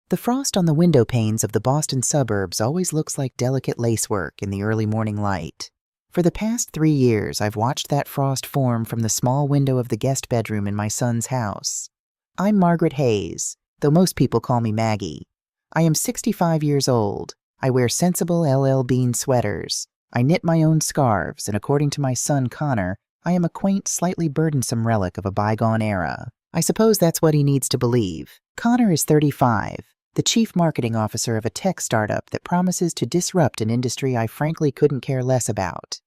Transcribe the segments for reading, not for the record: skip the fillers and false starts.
The frost on the window panes of the Boston suburbs always looks like delicate lacework in the early morning light. For the past 3 years, I've watched that frost form from the small window of the guest bedroom in my son's house. I'm Margaret Hayes, though most people call me Maggie. I am 65 years old. I wear sensible LL Bean sweaters. I knit my own scarves, and according to my son Connor, I am a quaint, slightly burdensome relic of a bygone era. I suppose that's what he needs to believe. Connor is 35. The chief marketing officer of a tech startup that promises to disrupt an industry I frankly couldn't care less about.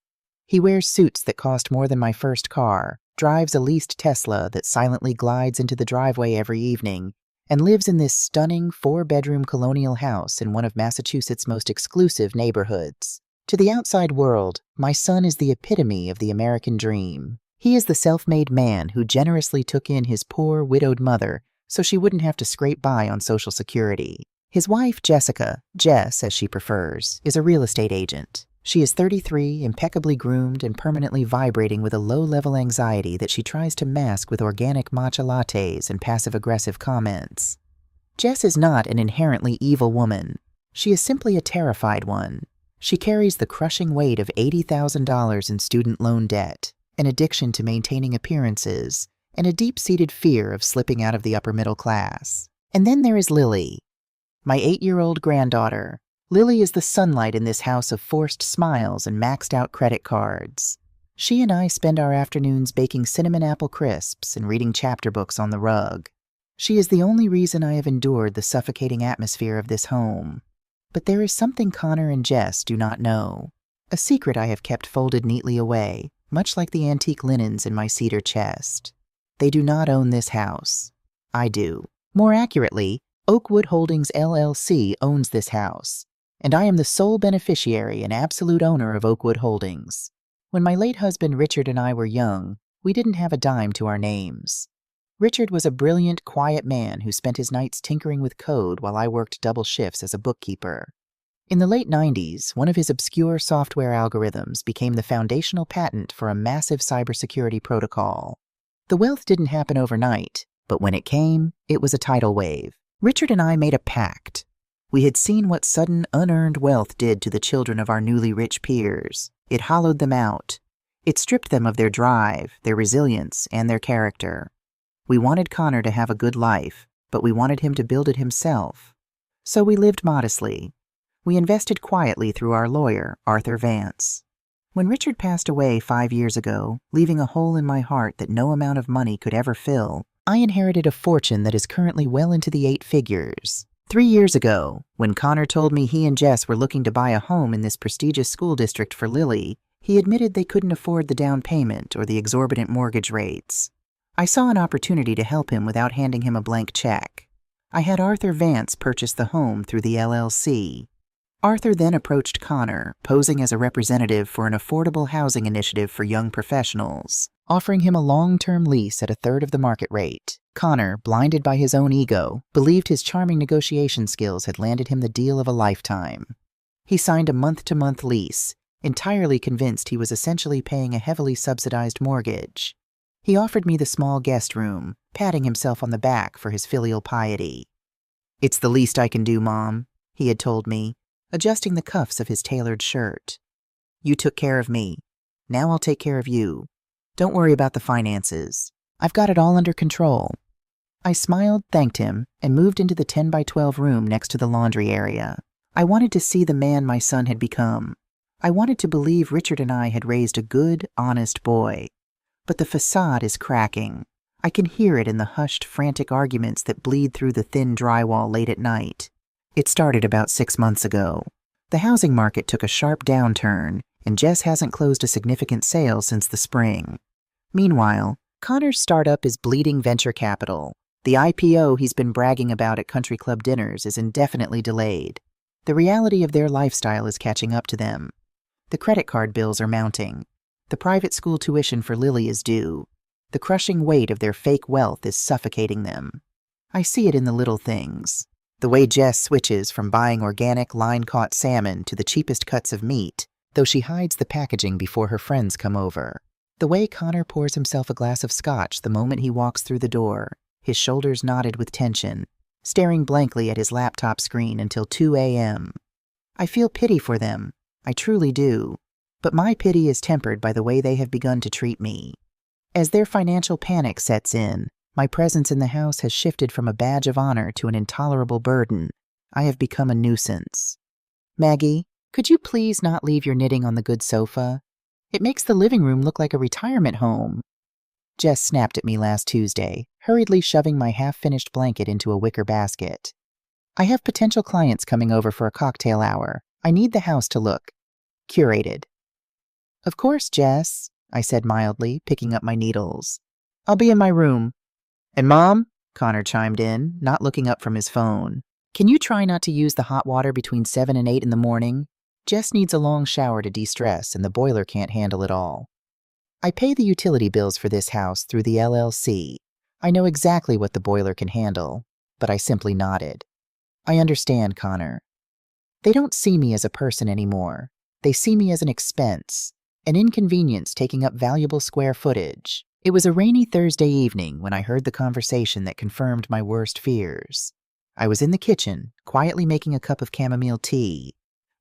He wears suits that cost more than my first car, drives a leased Tesla that silently glides into the driveway every evening, and lives in this stunning 4-bedroom colonial house in one of Massachusetts' most exclusive neighborhoods. To the outside world, my son is the epitome of the American dream. He is the self-made man who generously took in his poor, widowed mother so she wouldn't have to scrape by on Social Security. His wife, Jessica, Jess as she prefers, is a real estate agent. She is 33, impeccably groomed, and permanently vibrating with a low-level anxiety that she tries to mask with organic matcha lattes and passive-aggressive comments. Jess is not an inherently evil woman. She is simply a terrified one. She carries the crushing weight of $80,000 in student loan debt, an addiction to maintaining appearances, and a deep-seated fear of slipping out of the upper middle class. And then there is Lily, my 8-year-old granddaughter. Lily is the sunlight in this house of forced smiles and maxed-out credit cards. She and I spend our afternoons baking cinnamon apple crisps and reading chapter books on the rug. She is the only reason I have endured the suffocating atmosphere of this home. But there is something Connor and Jess do not know. A secret I have kept folded neatly away, much like the antique linens in my cedar chest. They do not own this house. I do. More accurately, Oakwood Holdings LLC owns this house, and I am the sole beneficiary and absolute owner of Oakwood Holdings. When my late husband Richard and I were young, we didn't have a dime to our names. Richard was a brilliant, quiet man who spent his nights tinkering with code while I worked double shifts as a bookkeeper. In the late 90s, one of his obscure software algorithms became the foundational patent for a massive cybersecurity protocol. The wealth didn't happen overnight, but when it came, it was a tidal wave. Richard and I made a pact. We had seen what sudden, unearned wealth did to the children of our newly rich peers. It hollowed them out. It stripped them of their drive, their resilience, and their character. We wanted Connor to have a good life, but we wanted him to build it himself. So we lived modestly. We invested quietly through our lawyer, Arthur Vance. When Richard passed away 5 years ago, leaving a hole in my heart that no amount of money could ever fill, I inherited a fortune that is currently well into the 8 figures. 3 years ago, when Connor told me he and Jess were looking to buy a home in this prestigious school district for Lily, he admitted they couldn't afford the down payment or the exorbitant mortgage rates. I saw an opportunity to help him without handing him a blank check. I had Arthur Vance purchase the home through the LLC. Arthur then approached Connor, posing as a representative for an affordable housing initiative for young professionals, offering him a long-term lease at 1/3 of the market rate. Connor, blinded by his own ego, believed his charming negotiation skills had landed him the deal of a lifetime. He signed a month-to-month lease, entirely convinced he was essentially paying a heavily subsidized mortgage. He offered me the small guest room, patting himself on the back for his filial piety. "It's the least I can do, Mom," he had told me, adjusting the cuffs of his tailored shirt. "You took care of me. Now I'll take care of you. Don't worry about the finances. I've got it all under control." I smiled, thanked him, and moved into the 10-by-12 room next to the laundry area. I wanted to see the man my son had become. I wanted to believe Richard and I had raised a good, honest boy. But the facade is cracking. I can hear it in the hushed, frantic arguments that bleed through the thin drywall late at night. It started about 6 months ago. The housing market took a sharp downturn, and Jess hasn't closed a significant sale since the spring. Meanwhile, Connor's startup is bleeding venture capital. The IPO he's been bragging about at country club dinners is indefinitely delayed. The reality of their lifestyle is catching up to them. The credit card bills are mounting. The private school tuition for Lily is due. The crushing weight of their fake wealth is suffocating them. I see it in the little things. The way Jess switches from buying organic, line-caught salmon to the cheapest cuts of meat, though she hides the packaging before her friends come over. The way Connor pours himself a glass of scotch the moment he walks through the door, his shoulders knotted with tension, staring blankly at his laptop screen until 2 a.m. I feel pity for them. I truly do. But my pity is tempered by the way they have begun to treat me. As their financial panic sets in, my presence in the house has shifted from a badge of honor to an intolerable burden. I have become a nuisance. Maggie, could you please not leave your knitting on the good sofa? It makes the living room look like a retirement home. Jess snapped at me last Tuesday, hurriedly shoving my half-finished blanket into a wicker basket. I have potential clients coming over for a cocktail hour. I need the house to look curated. Of course, Jess, I said mildly, picking up my needles. I'll be in my room. And Mom? Connor chimed in, not looking up from his phone. Can you try not to use the hot water between 7 and 8 in the morning? Jess needs a long shower to de-stress, and the boiler can't handle it all. I pay the utility bills for this house through the LLC. I know exactly what the boiler can handle, but I simply nodded. I understand, Connor. They don't see me as a person anymore. They see me as an expense, an inconvenience taking up valuable square footage. It was a rainy Thursday evening when I heard the conversation that confirmed my worst fears. I was in the kitchen, quietly making a cup of chamomile tea.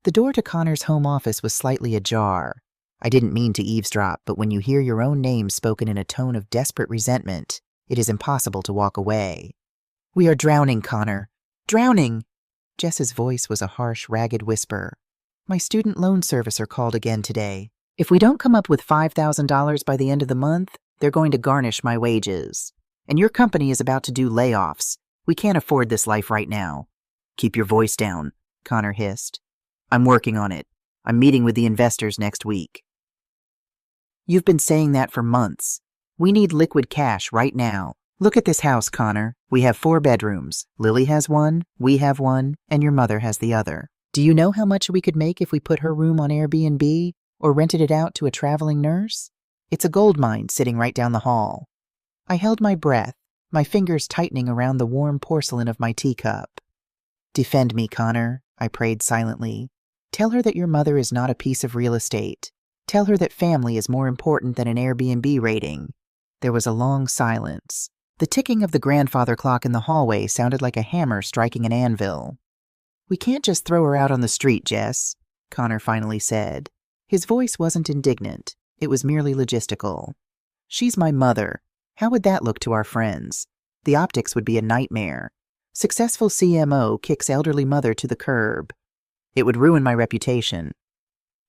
The door to Connor's home office was slightly ajar. I didn't mean to eavesdrop, but when you hear your own name spoken in a tone of desperate resentment, it is impossible to walk away. We are drowning, Connor. Drowning! Jess's voice was a harsh, ragged whisper. My student loan servicer called again today. If we don't come up with $5,000 by the end of the month, they're going to garnish my wages. And your company is about to do layoffs. We can't afford this life right now. Keep your voice down, Connor hissed. I'm working on it. I'm meeting with the investors next week. You've been saying that for months. We need liquid cash right now. Look at this house, Connor. We have 4 bedrooms. Lily has one, we have one, and your mother has the other. Do you know how much we could make if we put her room on Airbnb or rented it out to a traveling nurse? It's a gold mine sitting right down the hall. I held my breath, my fingers tightening around the warm porcelain of my teacup. Defend me, Connor, I prayed silently. Tell her that your mother is not a piece of real estate. Tell her that family is more important than an Airbnb rating. There was a long silence. The ticking of the grandfather clock in the hallway sounded like a hammer striking an anvil. We can't just throw her out on the street, Jess, Connor finally said. His voice wasn't indignant. It was merely logistical. She's my mother. How would that look to our friends? The optics would be a nightmare. Successful CMO kicks elderly mother to the curb. It would ruin my reputation.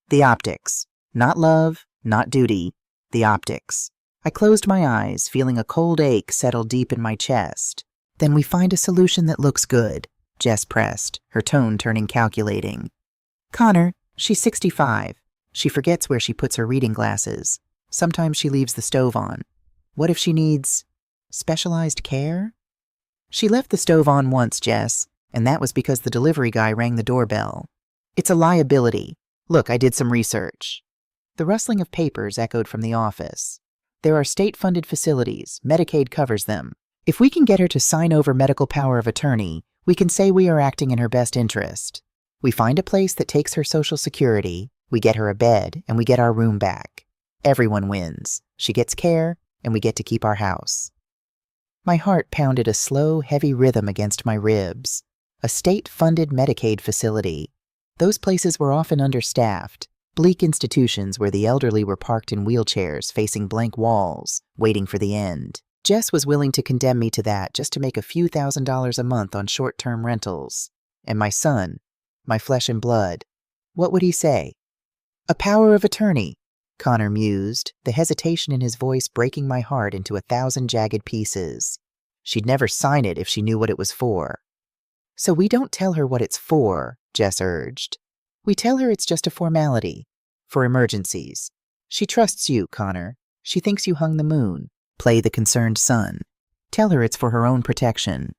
The optics. Not love, not duty. The optics. I closed my eyes, feeling a cold ache settle deep in my chest. Then we find a solution that looks good, Jess pressed, her tone turning calculating. Connor, she's 65. She forgets where she puts her reading glasses. Sometimes she leaves the stove on. What if she needs specialized care? She left the stove on once, Jess, and that was because the delivery guy rang the doorbell. It's a liability. Look, I did some research. The rustling of papers echoed from the office. There are state-funded facilities. Medicaid covers them. If we can get her to sign over medical power of attorney, we can say we are acting in her best interest. We find a place that takes her Social Security, we get her a bed, and we get our room back. Everyone wins. She gets care, and we get to keep our house. My heart pounded a slow, heavy rhythm against my ribs. A state-funded Medicaid facility. Those places were often understaffed, bleak institutions where the elderly were parked in wheelchairs facing blank walls, waiting for the end. Jess was willing to condemn me to that just to make a few $1,000s a month on short-term rentals. And my son, my flesh and blood, what would he say? A power of attorney, Connor mused, the hesitation in his voice breaking my heart into 1,000 jagged pieces. She'd never sign it if she knew what it was for. So we don't tell her what it's for, Jess urged. We tell her it's just a formality, for emergencies. She trusts you, Connor. She thinks you hung the moon. Play the concerned son. Tell her it's for her own protection.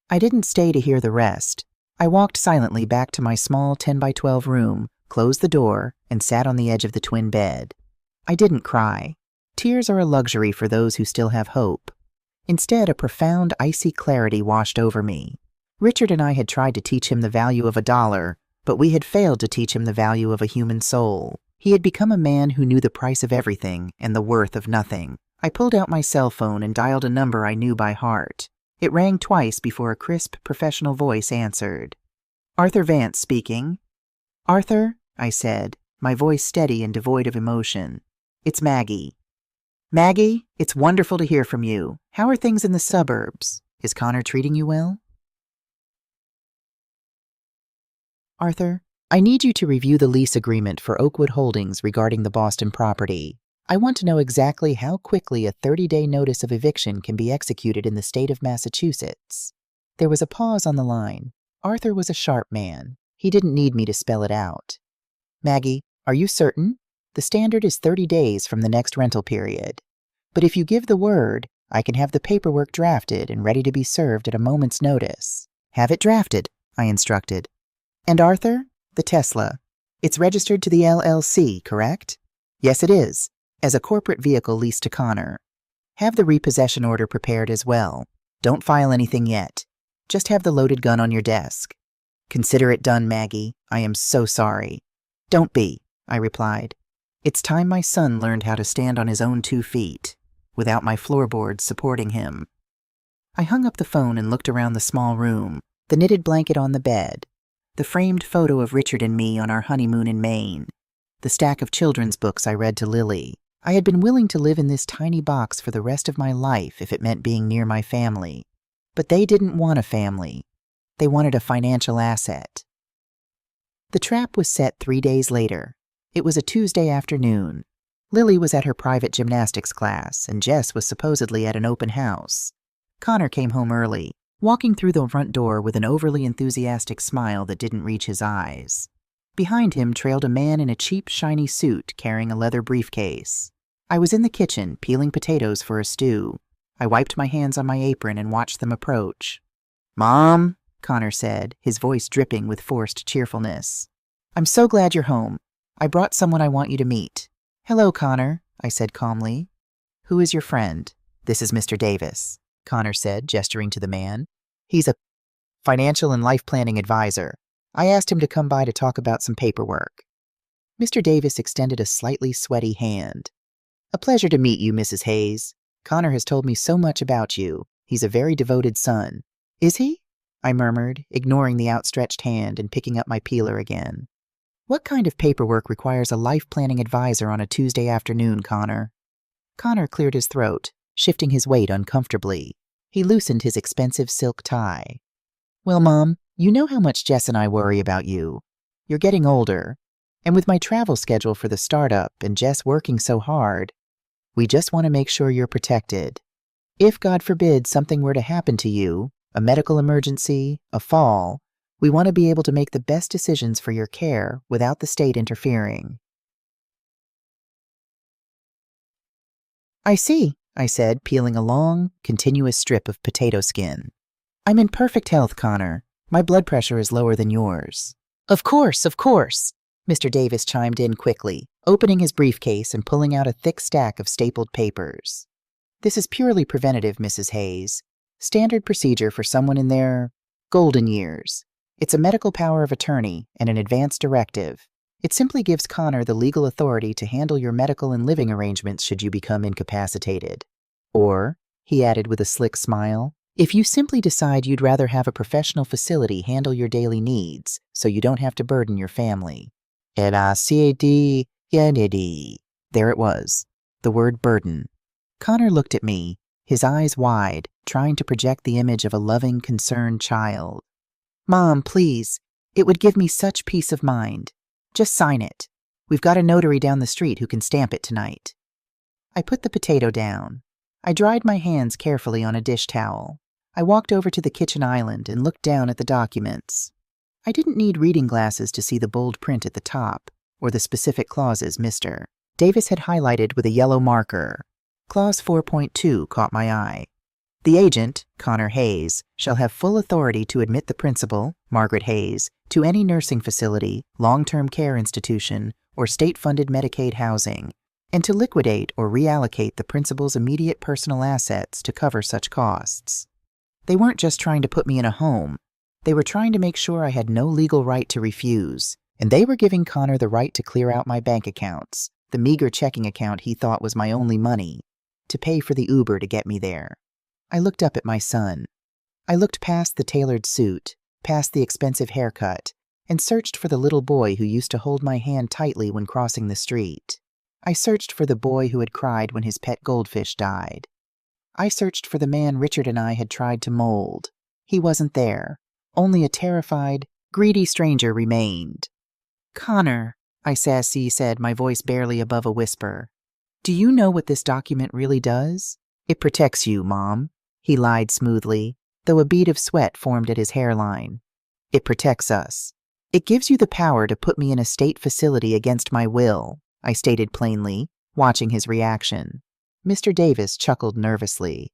I didn't stay to hear the rest. I walked silently back to my small 10-by-12 room, closed the door, and sat on the edge of the twin bed. I didn't cry. Tears are a luxury for those who still have hope. Instead, a profound, icy clarity washed over me. Richard and I had tried to teach him the value of $1, but we had failed to teach him the value of a human soul. He had become a man who knew the price of everything and the worth of nothing. I pulled out my cell phone and dialed a number I knew by heart. It rang twice before a crisp, professional voice answered. Arthur Vance speaking. Arthur, I said, my voice steady and devoid of emotion. It's Maggie. Maggie, it's wonderful to hear from you. How are things in the suburbs? Is Connor treating you well? Arthur, I need you to review the lease agreement for Oakwood Holdings regarding the Boston property. I want to know exactly how quickly a 30-day notice of eviction can be executed in the state of Massachusetts. There was a pause on the line. Arthur was a sharp man. He didn't need me to spell it out. Maggie, are you certain? The standard is 30 days from the next rental period. But if you give the word, I can have the paperwork drafted and ready to be served at a moment's notice. Have it drafted, I instructed. And Arthur, the Tesla. It's registered to the LLC, correct? Yes, it is, as a corporate vehicle leased to Connor. Have the repossession order prepared as well. Don't file anything yet. Just have the loaded gun on your desk. Consider it done, Maggie. I am so sorry. Don't be, I replied. It's time my son learned how to stand on his own 2 feet, without my floorboards supporting him. I hung up the phone and looked around the small room, the knitted blanket on the bed, the framed photo of Richard and me on our honeymoon in Maine, the stack of children's books I read to Lily. I had been willing to live in this tiny box for the rest of my life if it meant being near my family. But they didn't want a family. They wanted a financial asset. The trap was set 3 days later. It was a Tuesday afternoon. Lily was at her private gymnastics class, and Jess was supposedly at an open house. Connor came home early, walking through the front door with an overly enthusiastic smile that didn't reach his eyes. Behind him trailed a man in a cheap, shiny suit carrying a leather briefcase. I was in the kitchen, peeling potatoes for a stew. I wiped my hands on my apron and watched them approach. Mom, Connor said, his voice dripping with forced cheerfulness. I'm so glad you're home. I brought someone I want you to meet. Hello, Connor, I said calmly. Who is your friend? This is Mr. Davis, Connor said, gesturing to the man. He's a financial and life planning advisor. I asked him to come by to talk about some paperwork. Mr. Davis extended a slightly sweaty hand. A pleasure to meet you, Mrs. Hayes. Connor has told me so much about you. He's a very devoted son. Is he? I murmured, ignoring the outstretched hand and picking up my peeler again. What kind of paperwork requires a life planning advisor on a Tuesday afternoon, Connor? Connor cleared his throat, shifting his weight uncomfortably. He loosened his expensive silk tie. Well, Mom, you know how much Jess and I worry about you. You're getting older, and with my travel schedule for the startup and Jess working so hard, we just want to make sure you're protected. If, God forbid, something were to happen to you, a medical emergency, a fall, we want to be able to make the best decisions for your care without the state interfering. I see, I said, peeling a long, continuous strip of potato skin. I'm in perfect health, Connor. My blood pressure is lower than yours. Of course, Mr. Davis chimed in quickly, opening his briefcase and pulling out a thick stack of stapled papers. This is purely preventative, Mrs. Hayes. Standard procedure for someone in their golden years. It's a medical power of attorney and an advance directive. It simply gives Connor the legal authority to handle your medical and living arrangements should you become incapacitated. Or, he added with a slick smile, if you simply decide you'd rather have a professional facility handle your daily needs so you don't have to burden your family. There it was, the word burden. Connor looked at me, his eyes wide, trying to project the image of a loving, concerned child. Mom, please, it would give me such peace of mind. Just sign it. We've got a notary down the street who can stamp it tonight. I put the potato down. I dried my hands carefully on a dish towel. I walked over to the kitchen island and looked down at the documents. I didn't need reading glasses to see the bold print at the top, or the specific clauses Mr. Davis had highlighted with a yellow marker. Clause 4.2 caught my eye. The agent, Connor Hayes, shall have full authority to admit the principal, Margaret Hayes, to any nursing facility, long-term care institution, or state-funded Medicaid housing, and to liquidate or reallocate the principal's immediate personal assets to cover such costs. They weren't just trying to put me in a home. They were trying to make sure I had no legal right to refuse, and they were giving Connor the right to clear out my bank accounts, the meager checking account he thought was my only money, to pay for the Uber to get me there. I looked up at my son. I looked past the tailored suit, past the expensive haircut, and searched for the little boy who used to hold my hand tightly when crossing the street. I searched for the boy who had cried when his pet goldfish died. I searched for the man Richard and I had tried to mold. He wasn't there. Only a terrified, greedy stranger remained. "Connor," I said, my voice barely above a whisper. "Do you know what this document really does?" "It protects you, Mom," he lied smoothly, though a bead of sweat formed at his hairline. "It protects us. It gives you the power to put me in a state facility against my will," I stated plainly, watching his reaction. Mr. Davis chuckled nervously.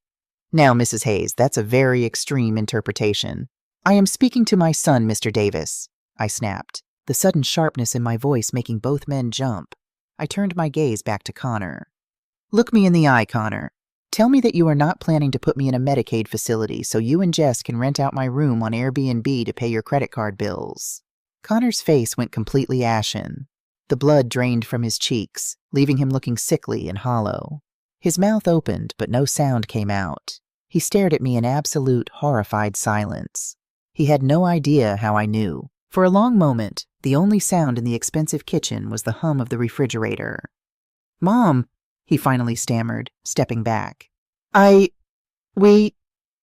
"Now, Mrs. Hayes, that's a very extreme interpretation." "I am speaking to my son, Mr. Davis," I snapped, the sudden sharpness in my voice making both men jump. I turned my gaze back to Connor. "Look me in the eye, Connor. Tell me that you are not planning to put me in a Medicaid facility so you and Jess can rent out my room on Airbnb to pay your credit card bills." Connor's face went completely ashen. The blood drained from his cheeks, leaving him looking sickly and hollow. His mouth opened, but no sound came out. He stared at me in absolute, horrified silence. He had no idea how I knew. For a long moment, the only sound in the expensive kitchen was the hum of the refrigerator. "Mom," he finally stammered, stepping back.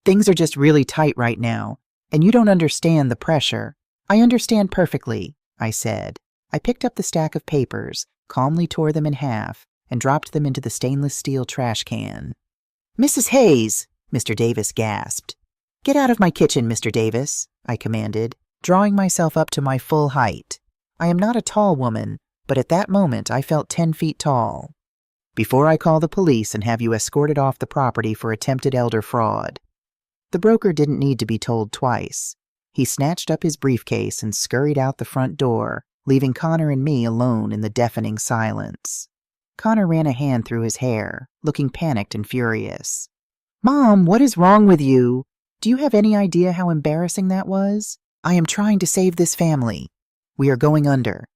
Things are just really tight right now, and you don't understand the pressure." "I understand perfectly," I said. I picked up the stack of papers, calmly tore them in half, and dropped them into the stainless steel trash can. "Mrs. Hayes!" Mr. Davis gasped. "Get out of my kitchen, Mr. Davis," I commanded, drawing myself up to my full height. I am not a tall woman, but at that moment I felt 10 feet tall. "Before I call the police and have you escorted off the property for attempted elder fraud." The broker didn't need to be told twice. He snatched up his briefcase and scurried out the front door, leaving Connor and me alone in the deafening silence. Connor ran a hand through his hair, looking panicked and furious. "Mom, what is wrong with you? Do you have any idea how embarrassing that was? I am trying to save this family. We are going under.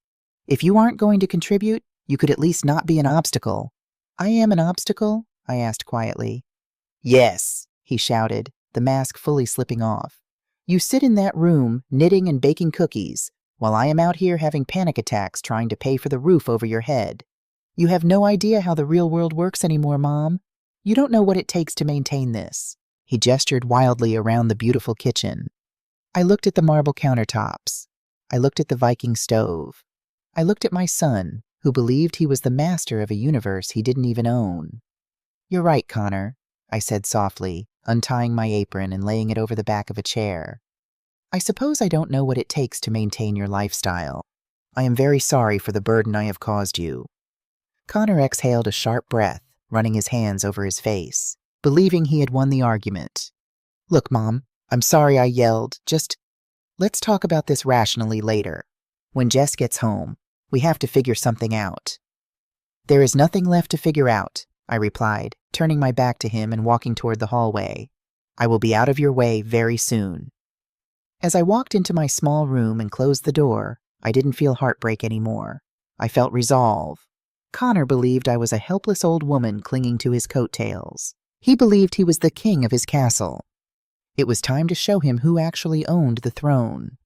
If you aren't going to contribute, you could at least not be an obstacle." "I am an obstacle?" I asked quietly. "Yes," he shouted, the mask fully slipping off. "You sit in that room, knitting and baking cookies, while I am out here having panic attacks trying to pay for the roof over your head. You have no idea how the real world works anymore, Mom. You don't know what it takes to maintain this." He gestured wildly around the beautiful kitchen. I looked at the marble countertops. I looked at the Viking stove. I looked at my son, who believed he was the master of a universe he didn't even own. "You're right, Connor," I said softly, untying my apron and laying it over the back of a chair. "I suppose I don't know what it takes to maintain your lifestyle. I am very sorry for the burden I have caused you." Connor exhaled a sharp breath, running his hands over his face, believing he had won the argument. "Look, Mom, I'm sorry I yelled. Just let's talk about this rationally later. When Jess gets home, we have to figure something out." "There is nothing left to figure out," I replied, turning my back to him and walking toward the hallway. "I will be out of your way very soon." As I walked into my small room and closed the door, I didn't feel heartbreak anymore. I felt resolve. Connor believed I was a helpless old woman clinging to his coattails. He believed he was the king of his castle. It was time to show him who actually owned the throne.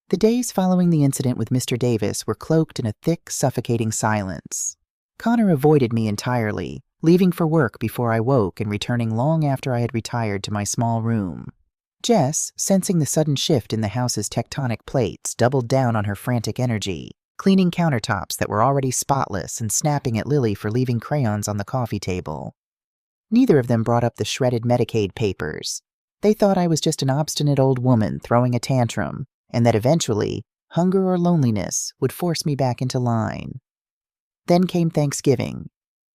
The days following the incident with Mr. Davis were cloaked in a thick, suffocating silence. Connor avoided me entirely, leaving for work before I woke and returning long after I had retired to my small room. Jess, sensing the sudden shift in the house's tectonic plates, doubled down on her frantic energy, cleaning countertops that were already spotless and snapping at Lily for leaving crayons on the coffee table. Neither of them brought up the shredded Medicaid papers. They thought I was just an obstinate old woman throwing a tantrum, and that eventually, hunger or loneliness would force me back into line. Then came Thanksgiving.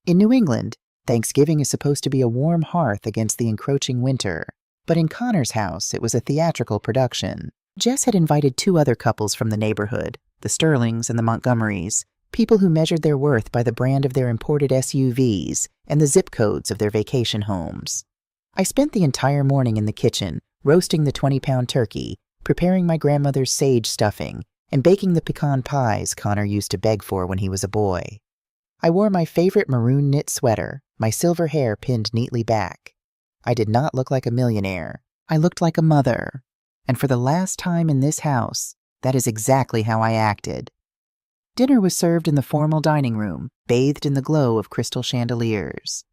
In New England, Thanksgiving is supposed to be a warm hearth against the encroaching winter, but in Connor's house it was a theatrical production. Jess had invited 2 other couples from the neighborhood, the Sterlings and the Montgomerys, people who measured their worth by the brand of their imported SUVs and the zip codes of their vacation homes. I spent the entire morning in the kitchen, roasting the 20-pound turkey, preparing my grandmother's sage stuffing, and baking the pecan pies Connor used to beg for when he was a boy. I wore my favorite maroon knit sweater, my silver hair pinned neatly back. I did not look like a millionaire, I looked like a mother, and for the last time in this house, that is exactly how I acted. Dinner was served in the formal dining room, bathed in the glow of crystal chandeliers.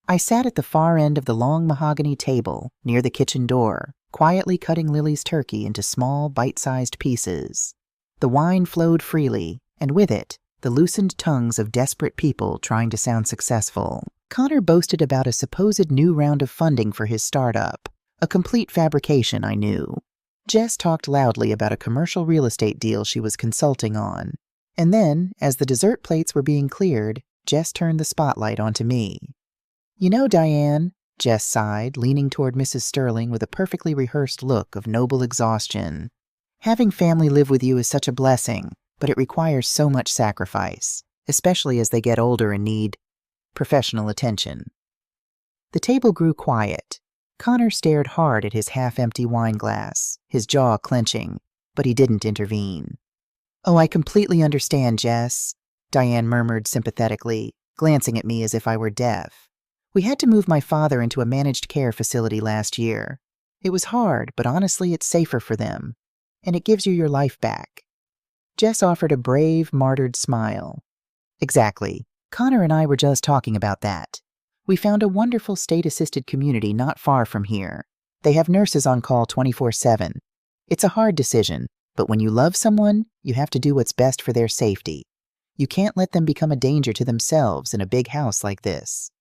I sat at the far end of the long mahogany table, near the kitchen door, quietly cutting Lily's turkey into small, bite-sized pieces. The wine flowed freely, and with it, the loosened tongues of desperate people trying to sound successful. Connor boasted about a supposed new round of funding for his startup, a complete fabrication, I knew. Jess talked loudly about a commercial real estate deal she was consulting on. And then, as the dessert plates were being cleared, Jess turned the spotlight onto me. "You know, Diane," Jess sighed, leaning toward Mrs. Sterling with a perfectly rehearsed look of noble exhaustion. "Having family live with you is such a blessing, but it requires so much sacrifice, especially as they get older and need professional attention." The table grew quiet. Connor stared hard at his half-empty wine glass, his jaw clenching, but he didn't intervene. "Oh, I completely understand, Jess," Diane murmured sympathetically, glancing at me as if I were deaf. "We had to move my father into a managed care facility last year. It was hard, but honestly it's safer for them. And it gives you your life back." Jess offered a brave, martyred smile. "Exactly. Connor and I were just talking about that. We found a wonderful state-assisted community not far from here. They have nurses on call 24/7. It's a hard decision, but when you love someone, you have to do what's best for their safety. You can't let them become a danger to themselves in a big house like this."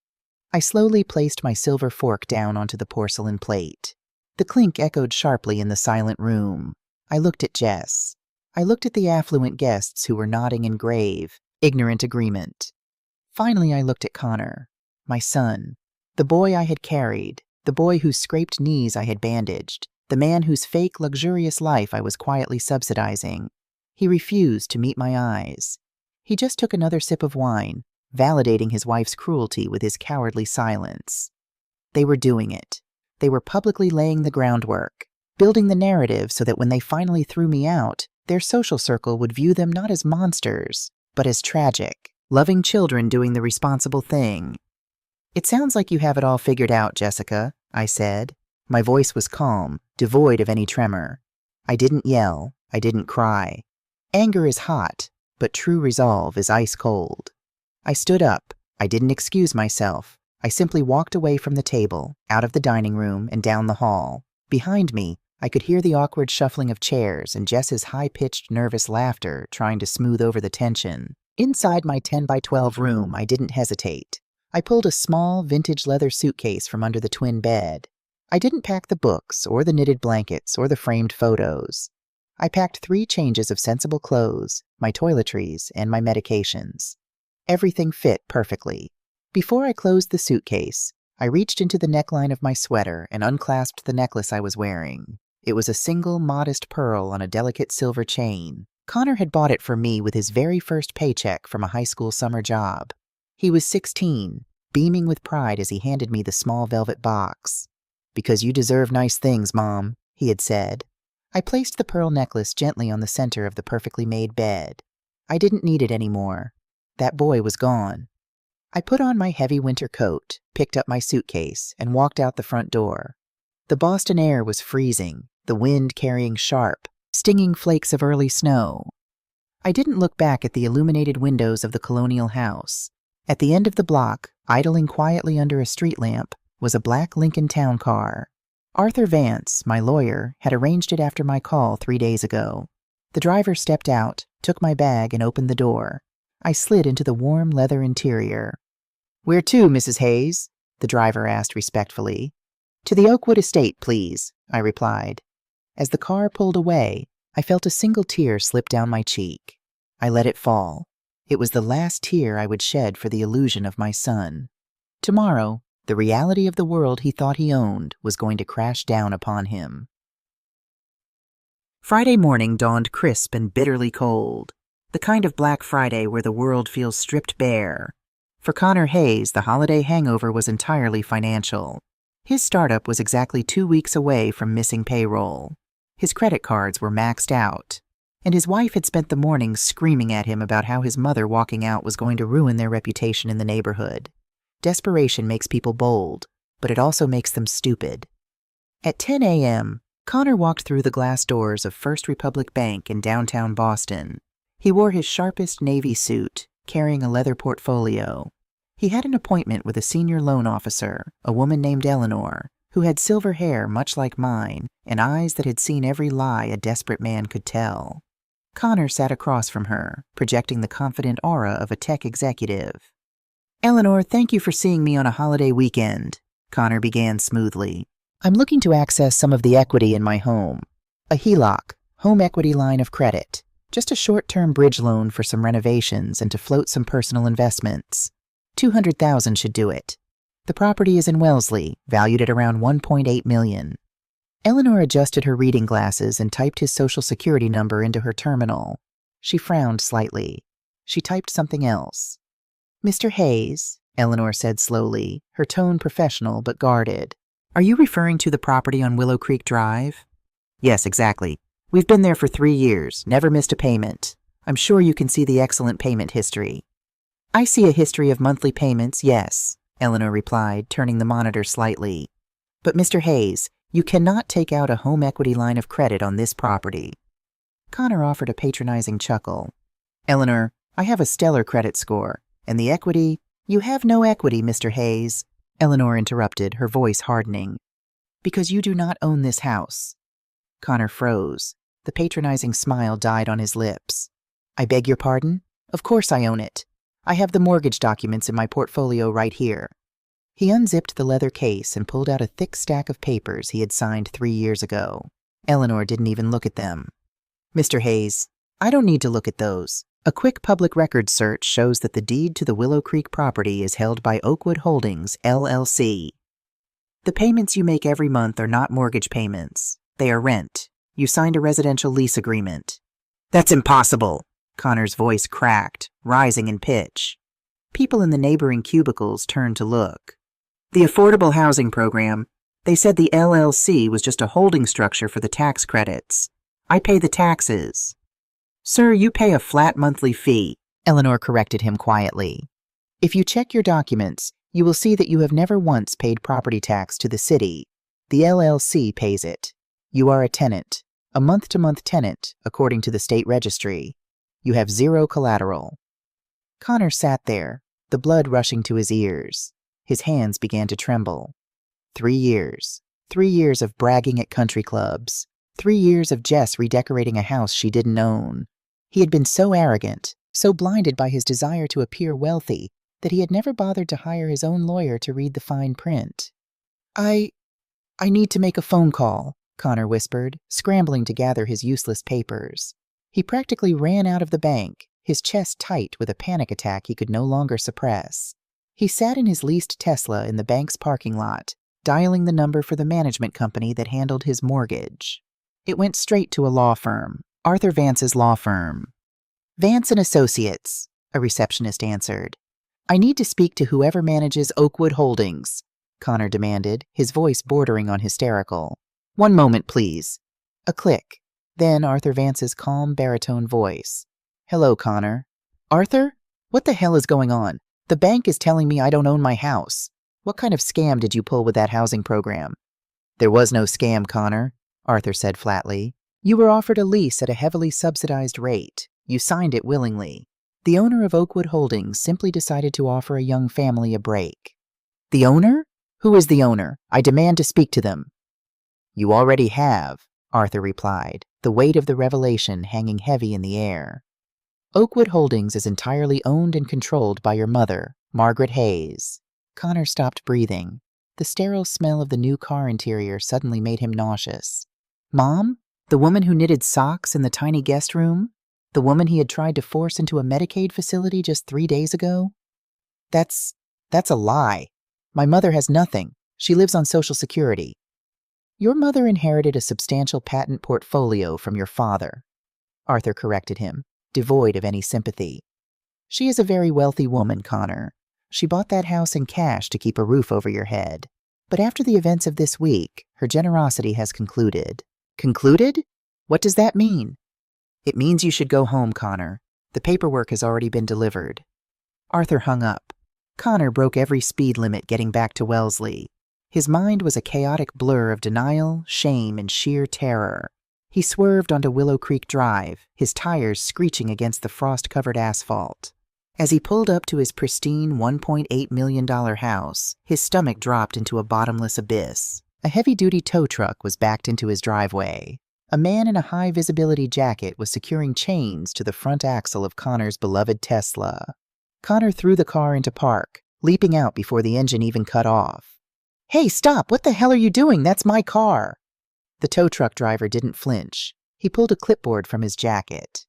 I slowly placed my silver fork down onto the porcelain plate. The clink echoed sharply in the silent room. I looked at Jess. I looked at the affluent guests who were nodding in grave, ignorant agreement. Finally, I looked at Connor, my son, the boy I had carried, the boy whose scraped knees I had bandaged, the man whose fake, luxurious life I was quietly subsidizing. He refused to meet my eyes. He just took another sip of wine, validating his wife's cruelty with his cowardly silence. They were doing it. They were publicly laying the groundwork, building the narrative so that when they finally threw me out, their social circle would view them not as monsters, but as tragic, loving children doing the responsible thing. "It sounds like you have it all figured out, Jessica," I said. My voice was calm, devoid of any tremor. I didn't yell. I didn't cry. Anger is hot, but true resolve is ice cold. I stood up. I didn't excuse myself. I simply walked away from the table, out of the dining room, and down the hall. Behind me, I could hear the awkward shuffling of chairs and Jess's high-pitched, nervous laughter trying to smooth over the tension. Inside my 10 by 12 room, I didn't hesitate. I pulled a small, vintage leather suitcase from under the twin bed. I didn't pack the books, or the knitted blankets, or the framed photos. I packed 3 changes of sensible clothes, my toiletries, and my medications. Everything fit perfectly. Before I closed the suitcase, I reached into the neckline of my sweater and unclasped the necklace I was wearing. It was a single, modest pearl on a delicate silver chain. Connor had bought it for me with his very first paycheck from a high school summer job. He was 16, beaming with pride as he handed me the small velvet box. "Because you deserve nice things, Mom," he had said. I placed the pearl necklace gently on the center of the perfectly made bed. I didn't need it anymore. That boy was gone. I put on my heavy winter coat, picked up my suitcase, and walked out the front door. The Boston air was freezing, the wind carrying sharp, stinging flakes of early snow. I didn't look back at the illuminated windows of the colonial house. At the end of the block, idling quietly under a street lamp, was a black Lincoln town car. Arthur Vance, my lawyer, had arranged it after my call 3 days ago. The driver stepped out, took my bag, and opened the door. I slid into the warm leather interior. "Where to, Mrs. Hayes?" the driver asked respectfully. "To the Oakwood estate, please," I replied. As the car pulled away, I felt a single tear slip down my cheek. I let it fall. It was the last tear I would shed for the illusion of my son. Tomorrow, the reality of the world he thought he owned was going to crash down upon him. Friday morning dawned crisp and bitterly cold, the kind of Black Friday where the world feels stripped bare. For Connor Hayes, the holiday hangover was entirely financial. His startup was exactly 2 weeks away from missing payroll. His credit cards were maxed out, and his wife had spent the morning screaming at him about how his mother walking out was going to ruin their reputation in the neighborhood. Desperation makes people bold, but it also makes them stupid. At 10 a.m., Connor walked through the glass doors of First Republic Bank in downtown Boston. He wore his sharpest navy suit, carrying a leather portfolio. He had an appointment with a senior loan officer, a woman named Eleanor, who had silver hair much like mine and eyes that had seen every lie a desperate man could tell. Connor sat across from her, projecting the confident aura of a tech executive. "Eleanor, thank you for seeing me on a holiday weekend," Connor began smoothly. "I'm looking to access some of the equity in my home. A HELOC, home equity line of credit. Just a short-term bridge loan for some renovations and to float some personal investments. $200,000 should do it. The property is in Wellesley, valued at around $1.8 million. Eleanor adjusted her reading glasses and typed his social security number into her terminal. She frowned slightly. She typed something else. "Mr. Hayes," Eleanor said slowly, her tone professional but guarded. "Are you referring to the property on Willow Creek Drive?" "Yes, exactly. We've been there for 3 years, never missed a payment. I'm sure you can see the excellent payment history." "I see a history of monthly payments, yes," Eleanor replied, turning the monitor slightly. "But Mr. Hayes, you cannot take out a home equity line of credit on this property." Connor offered a patronizing chuckle. "Eleanor, I have a stellar credit score, and the equity—" "You have no equity, Mr. Hayes," Eleanor interrupted, her voice hardening. "Because you do not own this house." Connor froze. The patronizing smile died on his lips. "I beg your pardon? Of course I own it. I have the mortgage documents in my portfolio right here." He unzipped the leather case and pulled out a thick stack of papers he had signed 3 years ago. Eleanor didn't even look at them. "Mr. Hayes, I don't need to look at those. A quick public records search shows that the deed to the Willow Creek property is held by Oakwood Holdings, LLC. The payments you make every month are not mortgage payments. They are rent. You signed a residential lease agreement." "That's impossible!" Connor's voice cracked, rising in pitch. People in the neighboring cubicles turned to look. "The Affordable Housing Program. They said the LLC was just a holding structure for the tax credits. I pay the taxes." "Sir, you pay a flat monthly fee," Eleanor corrected him quietly. "If you check your documents, you will see that you have never once paid property tax to the city. The LLC pays it. You are a tenant, a month-to-month tenant, according to the state registry. You have zero collateral." Connor sat there, the blood rushing to his ears. His hands began to tremble. 3 years. 3 years of bragging at country clubs. 3 years of Jess redecorating a house she didn't own. He had been so arrogant, so blinded by his desire to appear wealthy, that he had never bothered to hire his own lawyer to read the fine print. I need to make a phone call," Connor whispered, scrambling to gather his useless papers. He practically ran out of the bank, his chest tight with a panic attack he could no longer suppress. He sat in his leased Tesla in the bank's parking lot, dialing the number for the management company that handled his mortgage. It went straight to a law firm, Arthur Vance's law firm. "Vance and Associates," a receptionist answered. "I need to speak to whoever manages Oakwood Holdings," Connor demanded, his voice bordering on hysterical. "1 moment, please." A click. Then Arthur Vance's calm baritone voice. "Hello, Connor." "Arthur? What the hell is going on? The bank is telling me I don't own my house. What kind of scam did you pull with that housing program?" "There was no scam, Connor," Arthur said flatly. "You were offered a lease at a heavily subsidized rate. You signed it willingly. The owner of Oakwood Holdings simply decided to offer a young family a break." "The owner? Who is the owner? I demand to speak to them." "You already have," Arthur replied, the weight of the revelation hanging heavy in the air. "Oakwood Holdings is entirely owned and controlled by your mother, Margaret Hayes." Connor stopped breathing. The sterile smell of the new car interior suddenly made him nauseous. Mom? The woman who knitted socks in the tiny guest room? The woman he had tried to force into a Medicaid facility just 3 days ago? That's a lie. My mother has nothing. She lives on Social Security." "Your mother inherited a substantial patent portfolio from your father," Arthur corrected him, devoid of any sympathy. "She is a very wealthy woman, Connor. She bought that house in cash to keep a roof over your head. But after the events of this week, her generosity has concluded." "Concluded? What does that mean?" "It means you should go home, Connor. The paperwork has already been delivered." Arthur hung up. Connor broke every speed limit getting back to Wellesley. His mind was a chaotic blur of denial, shame, and sheer terror. He swerved onto Willow Creek Drive, his tires screeching against the frost-covered asphalt. As he pulled up to his pristine $1.8 million house, his stomach dropped into a bottomless abyss. A heavy-duty tow truck was backed into his driveway. A man in a high-visibility jacket was securing chains to the front axle of Connor's beloved Tesla. Connor threw the car into park, leaping out before the engine even cut off. "Hey, stop! What the hell are you doing? That's my car!" The tow truck driver didn't flinch. He pulled a clipboard from his jacket.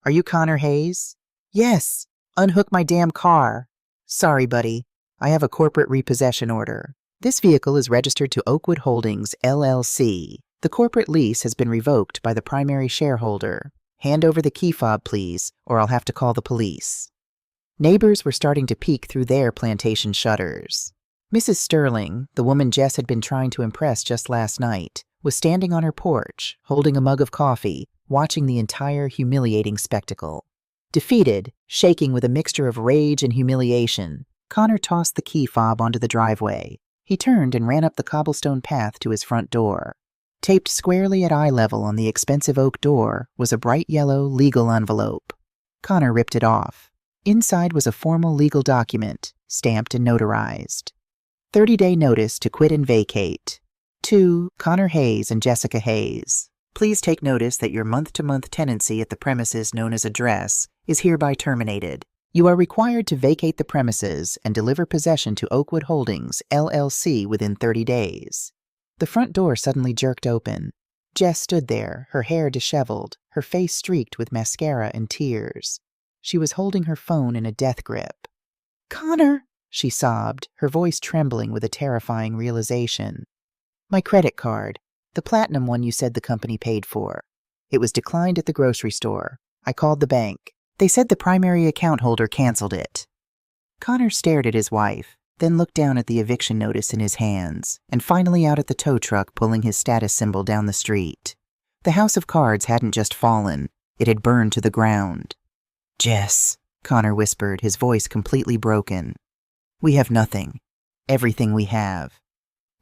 "Are you Connor Hayes?" "Yes. Unhook my damn car." "Sorry, buddy. I have a corporate repossession order. This vehicle is registered to Oakwood Holdings, LLC. The corporate lease has been revoked by the primary shareholder. Hand over the key fob, please, or I'll have to call the police." Neighbors were starting to peek through their plantation shutters. Mrs. Sterling, the woman Jess had been trying to impress just last night, was standing on her porch, holding a mug of coffee, watching the entire humiliating spectacle. Defeated, shaking with a mixture of rage and humiliation, Connor tossed the key fob onto the driveway. He turned and ran up the cobblestone path to his front door. Taped squarely at eye level on the expensive oak door was a bright yellow legal envelope. Connor ripped it off. Inside was a formal legal document, stamped and notarized. 30-day notice to quit and vacate. To Connor Hayes and Jessica Hayes. Please take notice that your month-to-month tenancy at the premises known as address is hereby terminated. You are required to vacate the premises and deliver possession to Oakwood Holdings, LLC within 30 days. The front door suddenly jerked open. Jess stood there, her hair disheveled, her face streaked with mascara and tears. She was holding her phone in a death grip. "Connor!" she sobbed, her voice trembling with a terrifying realization. "My credit card. The platinum one you said the company paid for. It was declined at the grocery store. I called the bank. They said the primary account holder canceled it." Connor stared at his wife, then looked down at the eviction notice in his hands, and finally out at the tow truck pulling his status symbol down the street. The house of cards hadn't just fallen. It had burned to the ground. "Jess," Connor whispered, his voice completely broken. "We have nothing. Everything we have.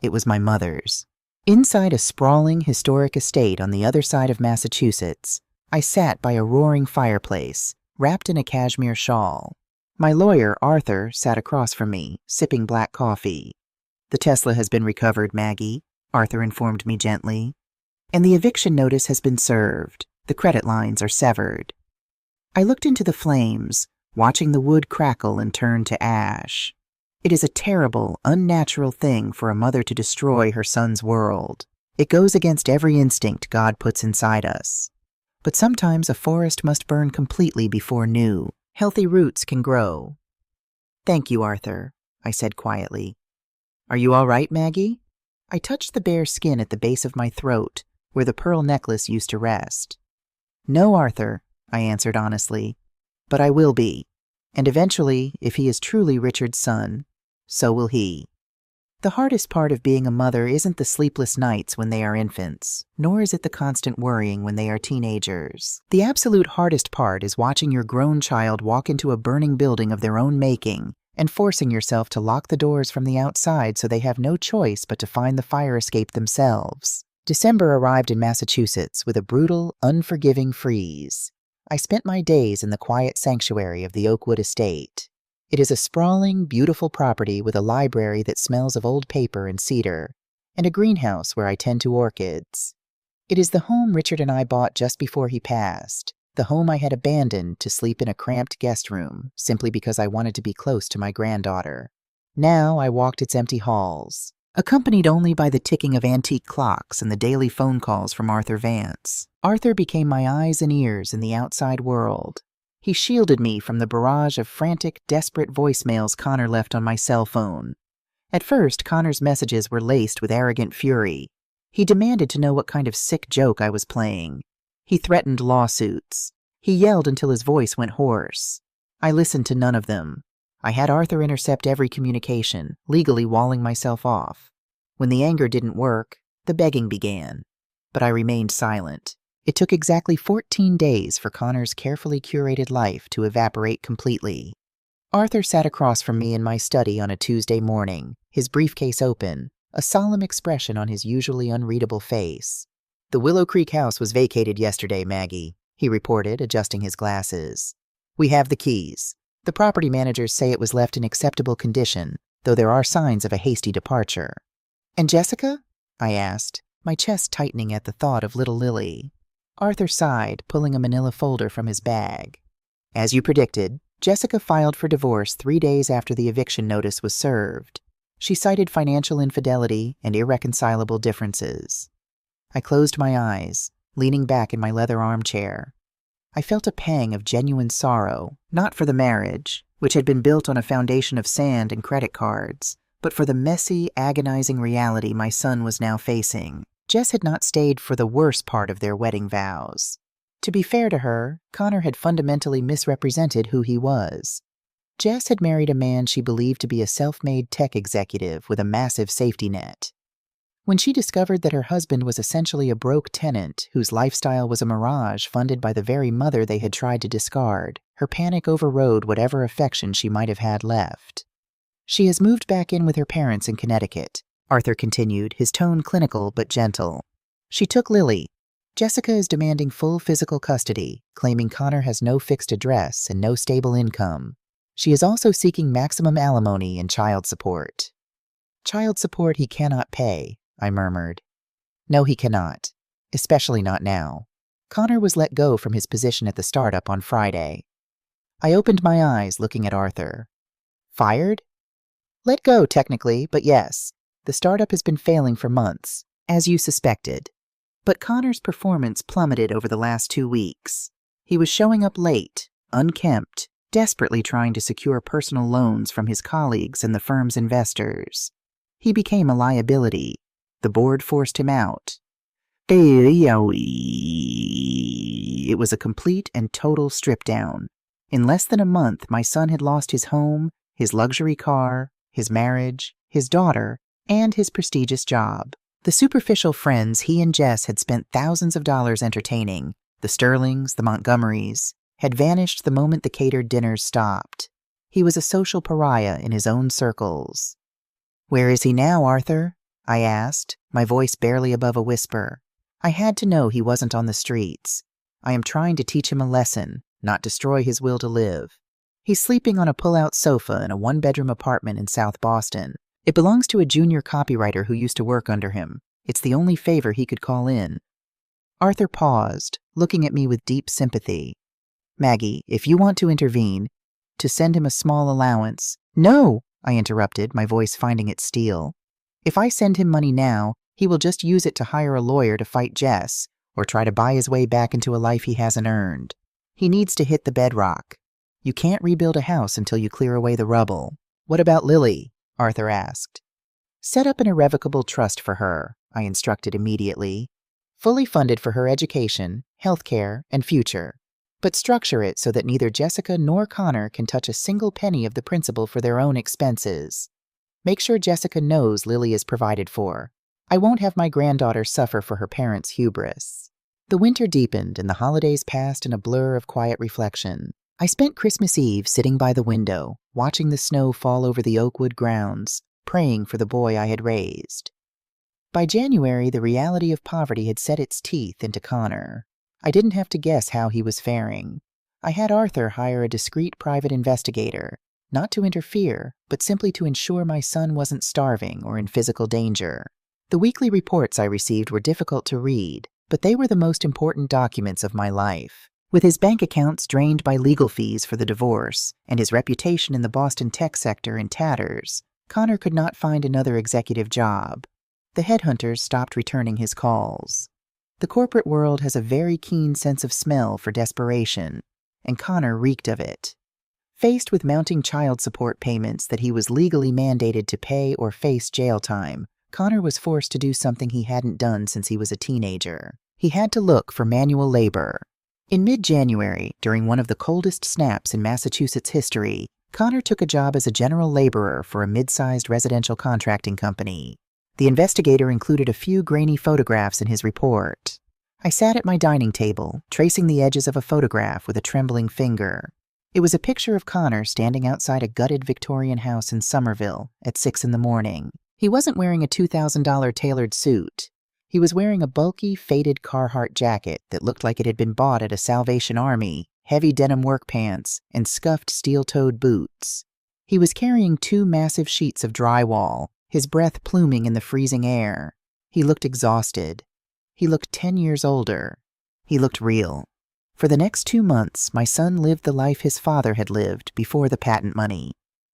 It was my mother's." Inside a sprawling, historic estate on the other side of Massachusetts, I sat by a roaring fireplace, wrapped in a cashmere shawl. My lawyer, Arthur, sat across from me, sipping black coffee. "The Tesla has been recovered, Maggie," Arthur informed me gently. "And the eviction notice has been served. The credit lines are severed." I looked into the flames, watching the wood crackle and turn to ash. It is a terrible, unnatural thing for a mother to destroy her son's world. It goes against every instinct God puts inside us. But sometimes a forest must burn completely before new, healthy roots can grow. "Thank you, Arthur," I said quietly. "Are you all right, Maggie?" I touched the bare skin at the base of my throat, where the pearl necklace used to rest. "No, Arthur," I answered honestly, "but I will be. And eventually, if he is truly Richard's son, so will he." The hardest part of being a mother isn't the sleepless nights when they are infants, nor is it the constant worrying when they are teenagers. The absolute hardest part is watching your grown child walk into a burning building of their own making and forcing yourself to lock the doors from the outside so they have no choice but to find the fire escape themselves. December arrived in Massachusetts with a brutal, unforgiving freeze. I spent my days in the quiet sanctuary of the Oakwood estate. It is a sprawling, beautiful property with a library that smells of old paper and cedar, and a greenhouse where I tend to orchids. It is the home Richard and I bought just before he passed, the home I had abandoned to sleep in a cramped guest room simply because I wanted to be close to my granddaughter. Now I walked its empty halls, accompanied only by the ticking of antique clocks and the daily phone calls from Arthur Vance. Arthur became my eyes and ears in the outside world. He shielded me from the barrage of frantic, desperate voicemails Connor left on my cell phone. At first, Connor's messages were laced with arrogant fury. He demanded to know what kind of sick joke I was playing. He threatened lawsuits. He yelled until his voice went hoarse. I listened to none of them. I had Arthur intercept every communication, legally walling myself off. When the anger didn't work, the begging began. But I remained silent. It took exactly 14 days for Connor's carefully curated life to evaporate completely. Arthur sat across from me in my study on a Tuesday morning, his briefcase open, a solemn expression on his usually unreadable face. "The Willow Creek house was vacated yesterday, Maggie," he reported, adjusting his glasses. "We have the keys. The property managers say it was left in acceptable condition, though there are signs of a hasty departure." "And Jessica?" I asked, my chest tightening at the thought of little Lily. Arthur sighed, pulling a manila folder from his bag. "As you predicted, Jessica filed for divorce 3 days after the eviction notice was served. She cited financial infidelity and irreconcilable differences." I closed my eyes, leaning back in my leather armchair. I felt a pang of genuine sorrow, not for the marriage, which had been built on a foundation of sand and credit cards, but for the messy, agonizing reality my son was now facing. Jess had not stayed for the worst part of their wedding vows. To be fair to her, Connor had fundamentally misrepresented who he was. Jess had married a man she believed to be a self-made tech executive with a massive safety net. When she discovered that her husband was essentially a broke tenant whose lifestyle was a mirage funded by the very mother they had tried to discard, her panic overrode whatever affection she might have had left. "She has moved back in with her parents in Connecticut," Arthur continued, his tone clinical but gentle. "She took Lily. Jessica is demanding full physical custody, claiming Connor has no fixed address and no stable income. She is also seeking maximum alimony and child support." "Child support he cannot pay," I murmured. "No, he cannot. Especially not now. Connor was let go from his position at the startup on Friday." I opened my eyes, looking at Arthur. "Fired?" "Let go, technically, but yes. The startup has been failing for months, as you suspected. But Connor's performance plummeted over the last 2 weeks. He was showing up late, unkempt, desperately trying to secure personal loans from his colleagues and the firm's investors. He became a liability. The board forced him out. It was a complete and total strip-down. In less than a month, my son had lost his home, his luxury car, his marriage, his daughter, and his prestigious job. The superficial friends he and Jess had spent thousands of dollars entertaining, the Sterlings, the Montgomerys, had vanished the moment the catered dinners stopped. He was a social pariah in his own circles. "Where is he now, Arthur?" I asked, my voice barely above a whisper. I had to know he wasn't on the streets. I am trying to teach him a lesson, not destroy his will to live. "He's sleeping on a pull-out sofa in a 1-bedroom apartment in South Boston. It belongs to a junior copywriter who used to work under him. It's the only favor he could call in." Arthur paused, looking at me with deep sympathy. "Maggie, if you want to intervene, to send him a small allowance—" "No!" I interrupted, my voice finding its steel. "If I send him money now, he will just use it to hire a lawyer to fight Jess, or try to buy his way back into a life he hasn't earned. He needs to hit the bedrock. You can't rebuild a house until you clear away the rubble." "What about Lily?" Arthur asked. "Set up an irrevocable trust for her," I instructed immediately. "Fully funded for her education, health care, and future. But structure it so that neither Jessica nor Connor can touch a single penny of the principal for their own expenses. Make sure Jessica knows Lily is provided for. I won't have my granddaughter suffer for her parents' hubris." The winter deepened and the holidays passed in a blur of quiet reflection. I spent Christmas Eve sitting by the window, watching the snow fall over the Oakwood grounds, praying for the boy I had raised. By January, the reality of poverty had set its teeth into Connor. I didn't have to guess how he was faring. I had Arthur hire a discreet private investigator, not to interfere, but simply to ensure my son wasn't starving or in physical danger. The weekly reports I received were difficult to read, but they were the most important documents of my life. With his bank accounts drained by legal fees for the divorce, and his reputation in the Boston tech sector in tatters, Connor could not find another executive job. The headhunters stopped returning his calls. The corporate world has a very keen sense of smell for desperation, and Connor reeked of it. Faced with mounting child support payments that he was legally mandated to pay or face jail time, Connor was forced to do something he hadn't done since he was a teenager. He had to look for manual labor. In mid-January, during one of the coldest snaps in Massachusetts history, Connor took a job as a general laborer for a mid-sized residential contracting company. The investigator included a few grainy photographs in his report. I sat at my dining table, tracing the edges of a photograph with a trembling finger. It was a picture of Connor standing outside a gutted Victorian house in Somerville at 6 in the morning. He wasn't wearing a $2,000 tailored suit. He was wearing a bulky, faded Carhartt jacket that looked like it had been bought at a Salvation Army, heavy denim work pants, and scuffed steel-toed boots. He was carrying 2 massive sheets of drywall, his breath pluming in the freezing air. He looked exhausted. He looked 10 years older. He looked real. For the next 2 months, my son lived the life his father had lived before the patent money.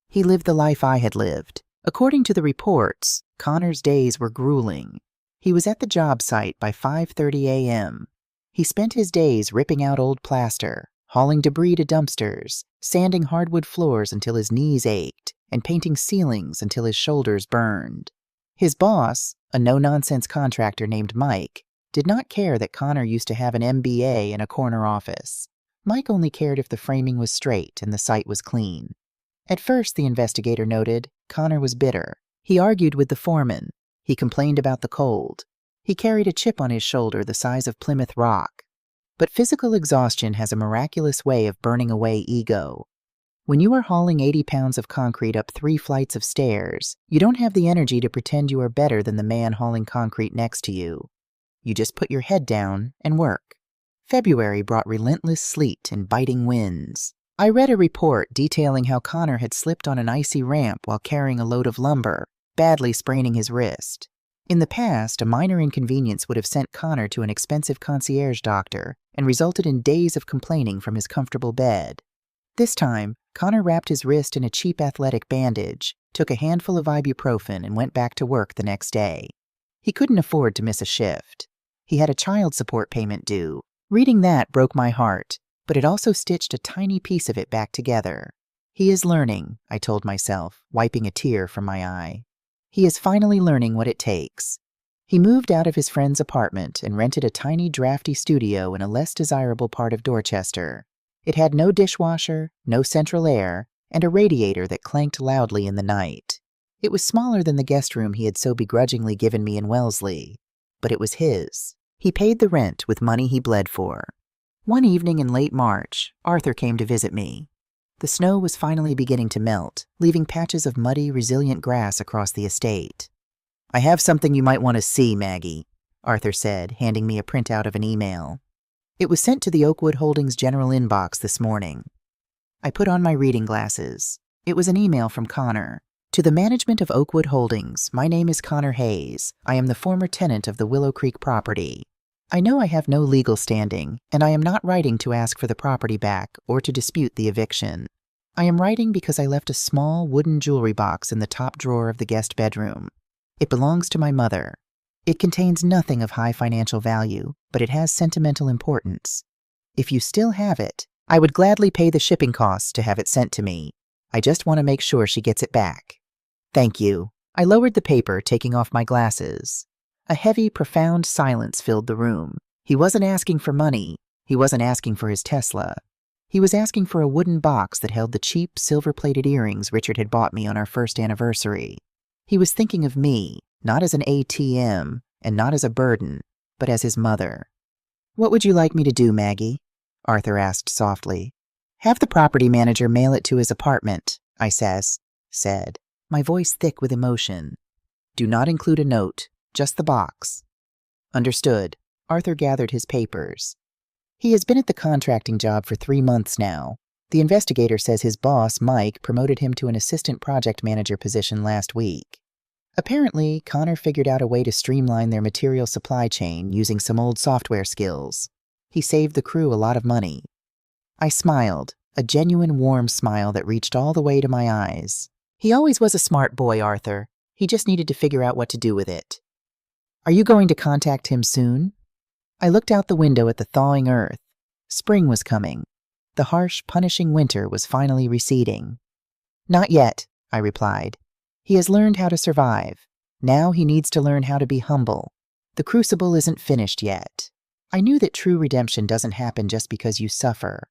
He lived the life I had lived. According to the reports, Connor's days were grueling. He was at the job site by 5:30 a.m. He spent his days ripping out old plaster, hauling debris to dumpsters, sanding hardwood floors until his knees ached, and painting ceilings until his shoulders burned. His boss, a no-nonsense contractor named Mike, did not care that Connor used to have an MBA in a corner office. Mike only cared if the framing was straight and the site was clean. At first, the investigator noted, Connor was bitter. He argued with the foreman. He complained about the cold. He carried a chip on his shoulder the size of Plymouth Rock. But physical exhaustion has a miraculous way of burning away ego. When you are hauling 80 pounds of concrete up 3 flights of stairs, you don't have the energy to pretend you are better than the man hauling concrete next to you. You just put your head down and work. February brought relentless sleet and biting winds. I read a report detailing how Connor had slipped on an icy ramp while carrying a load of lumber, badly spraining his wrist. In the past, a minor inconvenience would have sent Connor to an expensive concierge doctor and resulted in days of complaining from his comfortable bed. This time, Connor wrapped his wrist in a cheap athletic bandage, took a handful of ibuprofen, and went back to work the next day. He couldn't afford to miss a shift. He had a child support payment due. Reading that broke my heart, but it also stitched a tiny piece of it back together. He is learning, I told myself, wiping a tear from my eye. He is finally learning what it takes. He moved out of his friend's apartment and rented a tiny drafty studio in a less desirable part of Dorchester. It had no dishwasher, no central air, and a radiator that clanked loudly in the night. It was smaller than the guest room he had so begrudgingly given me in Wellesley, but it was his. He paid the rent with money he bled for. One evening in late March, Arthur came to visit me. The snow was finally beginning to melt, leaving patches of muddy, resilient grass across the estate. "I have something you might want to see, Maggie," Arthur said, handing me a printout of an email. It was sent to the Oakwood Holdings general inbox this morning. I put on my reading glasses. It was an email from Connor. "To the management of Oakwood Holdings, my name is Connor Hayes. I am the former tenant of the Willow Creek property. I know I have no legal standing, and I am not writing to ask for the property back or to dispute the eviction. I am writing because I left a small wooden jewelry box in the top drawer of the guest bedroom. It belongs to my mother. It contains nothing of high financial value, but it has sentimental importance. If you still have it, I would gladly pay the shipping costs to have it sent to me. I just want to make sure she gets it back. Thank you." I lowered the paper, taking off my glasses. A heavy, profound silence filled the room. He wasn't asking for money. He wasn't asking for his Tesla. He was asking for a wooden box that held the cheap, silver-plated earrings Richard had bought me on our first anniversary. He was thinking of me, not as an ATM, and not as a burden, but as his mother. "What would you like me to do, Maggie?" Arthur asked softly. "Have the property manager mail it to his apartment," I said, my voice thick with emotion. "Do not include a note, just the box." "Understood." Arthur gathered his papers. "He has been at the contracting job for 3 months now. The investigator says his boss, Mike, promoted him to an assistant project manager position last week. Apparently, Connor figured out a way to streamline their material supply chain using some old software skills. He saved the crew a lot of money." I smiled, a genuine warm smile that reached all the way to my eyes. "He always was a smart boy, Arthur. He just needed to figure out what to do with it." "Are you going to contact him soon?" I looked out the window at the thawing earth. Spring was coming. The harsh, punishing winter was finally receding. "Not yet," I replied. "He has learned how to survive. Now he needs to learn how to be humble. The crucible isn't finished yet. I knew that true redemption doesn't happen just because you suffer.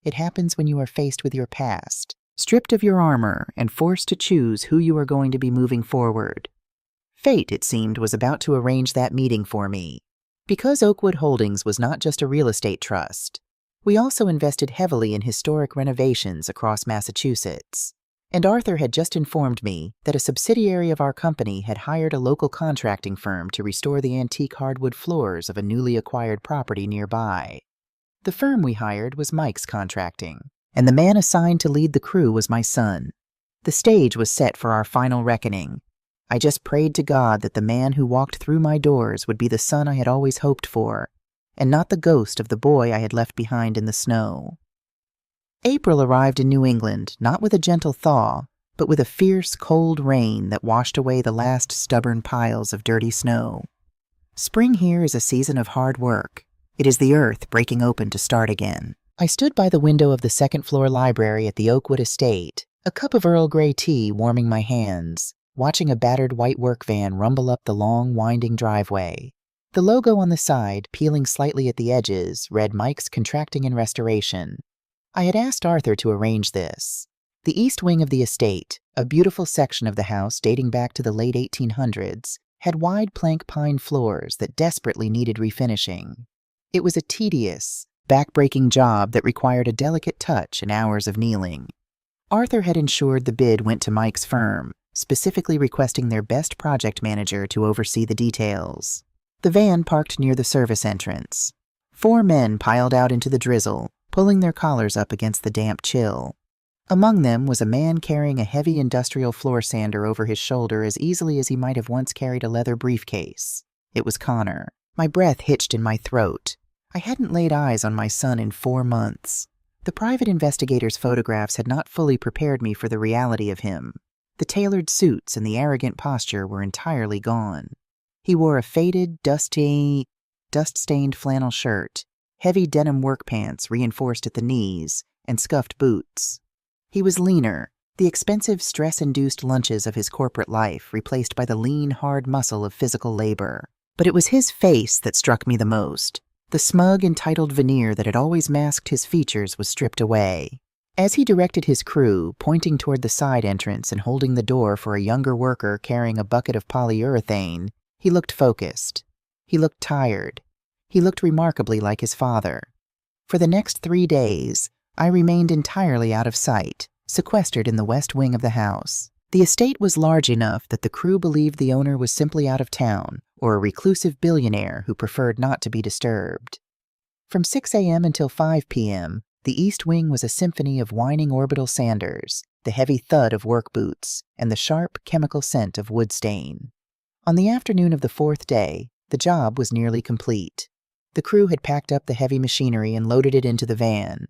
It happens when you are faced with your past, stripped of your armor, and forced to choose who you are going to be moving forward. Fate, it seemed, was about to arrange that meeting for me. Because Oakwood Holdings was not just a real estate trust, we also invested heavily in historic renovations across Massachusetts. And Arthur had just informed me that a subsidiary of our company had hired a local contracting firm to restore the antique hardwood floors of a newly acquired property nearby. The firm we hired was Mike's Contracting, and the man assigned to lead the crew was my son. The stage was set for our final reckoning. I just prayed to God that the man who walked through my doors would be the son I had always hoped for, and not the ghost of the boy I had left behind in the snow. April arrived in New England, not with a gentle thaw, but with a fierce, cold rain that washed away the last stubborn piles of dirty snow. Spring here is a season of hard work. It is the earth breaking open to start again. I stood by the window of the second-floor library at the Oakwood estate, a cup of Earl Grey tea warming my hands, watching a battered white work van rumble up the long, winding driveway. The logo on the side, peeling slightly at the edges, read Mike's Contracting and Restoration. I had asked Arthur to arrange this. The east wing of the estate, a beautiful section of the house dating back to the late 1800s, had wide plank pine floors that desperately needed refinishing. It was a tedious, back-breaking job that required a delicate touch and hours of kneeling. Arthur had ensured the bid went to Mike's firm, specifically requesting their best project manager to oversee the details. The van parked near the service entrance. 4 men piled out into the drizzle, pulling their collars up against the damp chill. Among them was a man carrying a heavy industrial floor sander over his shoulder as easily as he might have once carried a leather briefcase. It was Connor. My breath hitched in my throat. I hadn't laid eyes on my son in 4 months. The private investigator's photographs had not fully prepared me for the reality of him. The tailored suits and the arrogant posture were entirely gone. He wore a faded, dust-stained flannel shirt, heavy denim work pants reinforced at the knees, and scuffed boots. He was leaner, the expensive stress-induced lunches of his corporate life replaced by the lean, hard muscle of physical labor. But it was his face that struck me the most. The smug, entitled veneer that had always masked his features was stripped away. As he directed his crew, pointing toward the side entrance and holding the door for a younger worker carrying a bucket of polyurethane, he looked focused. He looked tired. He looked remarkably like his father. For the next 3 days, I remained entirely out of sight, sequestered in the west wing of the house. The estate was large enough that the crew believed the owner was simply out of town, or a reclusive billionaire who preferred not to be disturbed. From 6 a.m. until 5 p.m., the east wing was a symphony of whining orbital sanders, the heavy thud of work boots, and the sharp, chemical scent of wood stain. On the afternoon of the 4th day, the job was nearly complete. The crew had packed up the heavy machinery and loaded it into the van.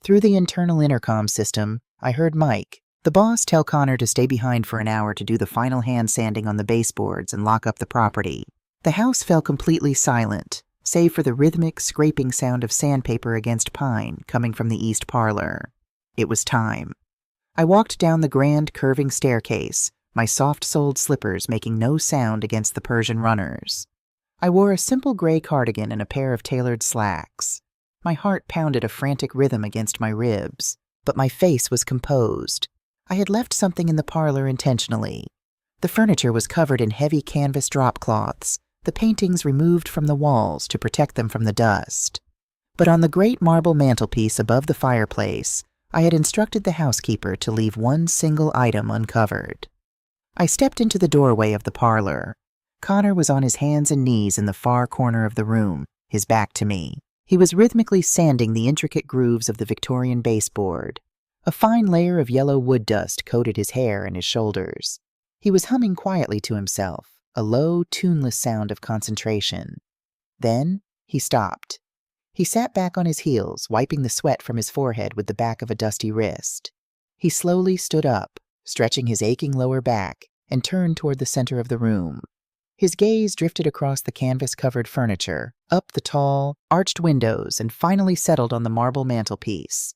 Through the internal intercom system, I heard Mike, the boss, tell Connor to stay behind for an hour to do the final hand sanding on the baseboards and lock up the property. The house fell completely silent, save for the rhythmic, scraping sound of sandpaper against pine coming from the east parlor. It was time. I walked down the grand, curving staircase, my soft-soled slippers making no sound against the Persian runners. I wore a simple gray cardigan and a pair of tailored slacks. My heart pounded a frantic rhythm against my ribs, but my face was composed. I had left something in the parlor intentionally. The furniture was covered in heavy canvas drop cloths, the paintings removed from the walls to protect them from the dust. But on the great marble mantelpiece above the fireplace, I had instructed the housekeeper to leave one single item uncovered. I stepped into the doorway of the parlor. Connor was on his hands and knees in the far corner of the room, his back to me. He was rhythmically sanding the intricate grooves of the Victorian baseboard. A fine layer of yellow wood dust coated his hair and his shoulders. He was humming quietly to himself, a low, tuneless sound of concentration. Then he stopped. He sat back on his heels, wiping the sweat from his forehead with the back of a dusty wrist. He slowly stood up, stretching his aching lower back, and turned toward the center of the room. His gaze drifted across the canvas-covered furniture, up the tall, arched windows, and finally settled on the marble mantelpiece.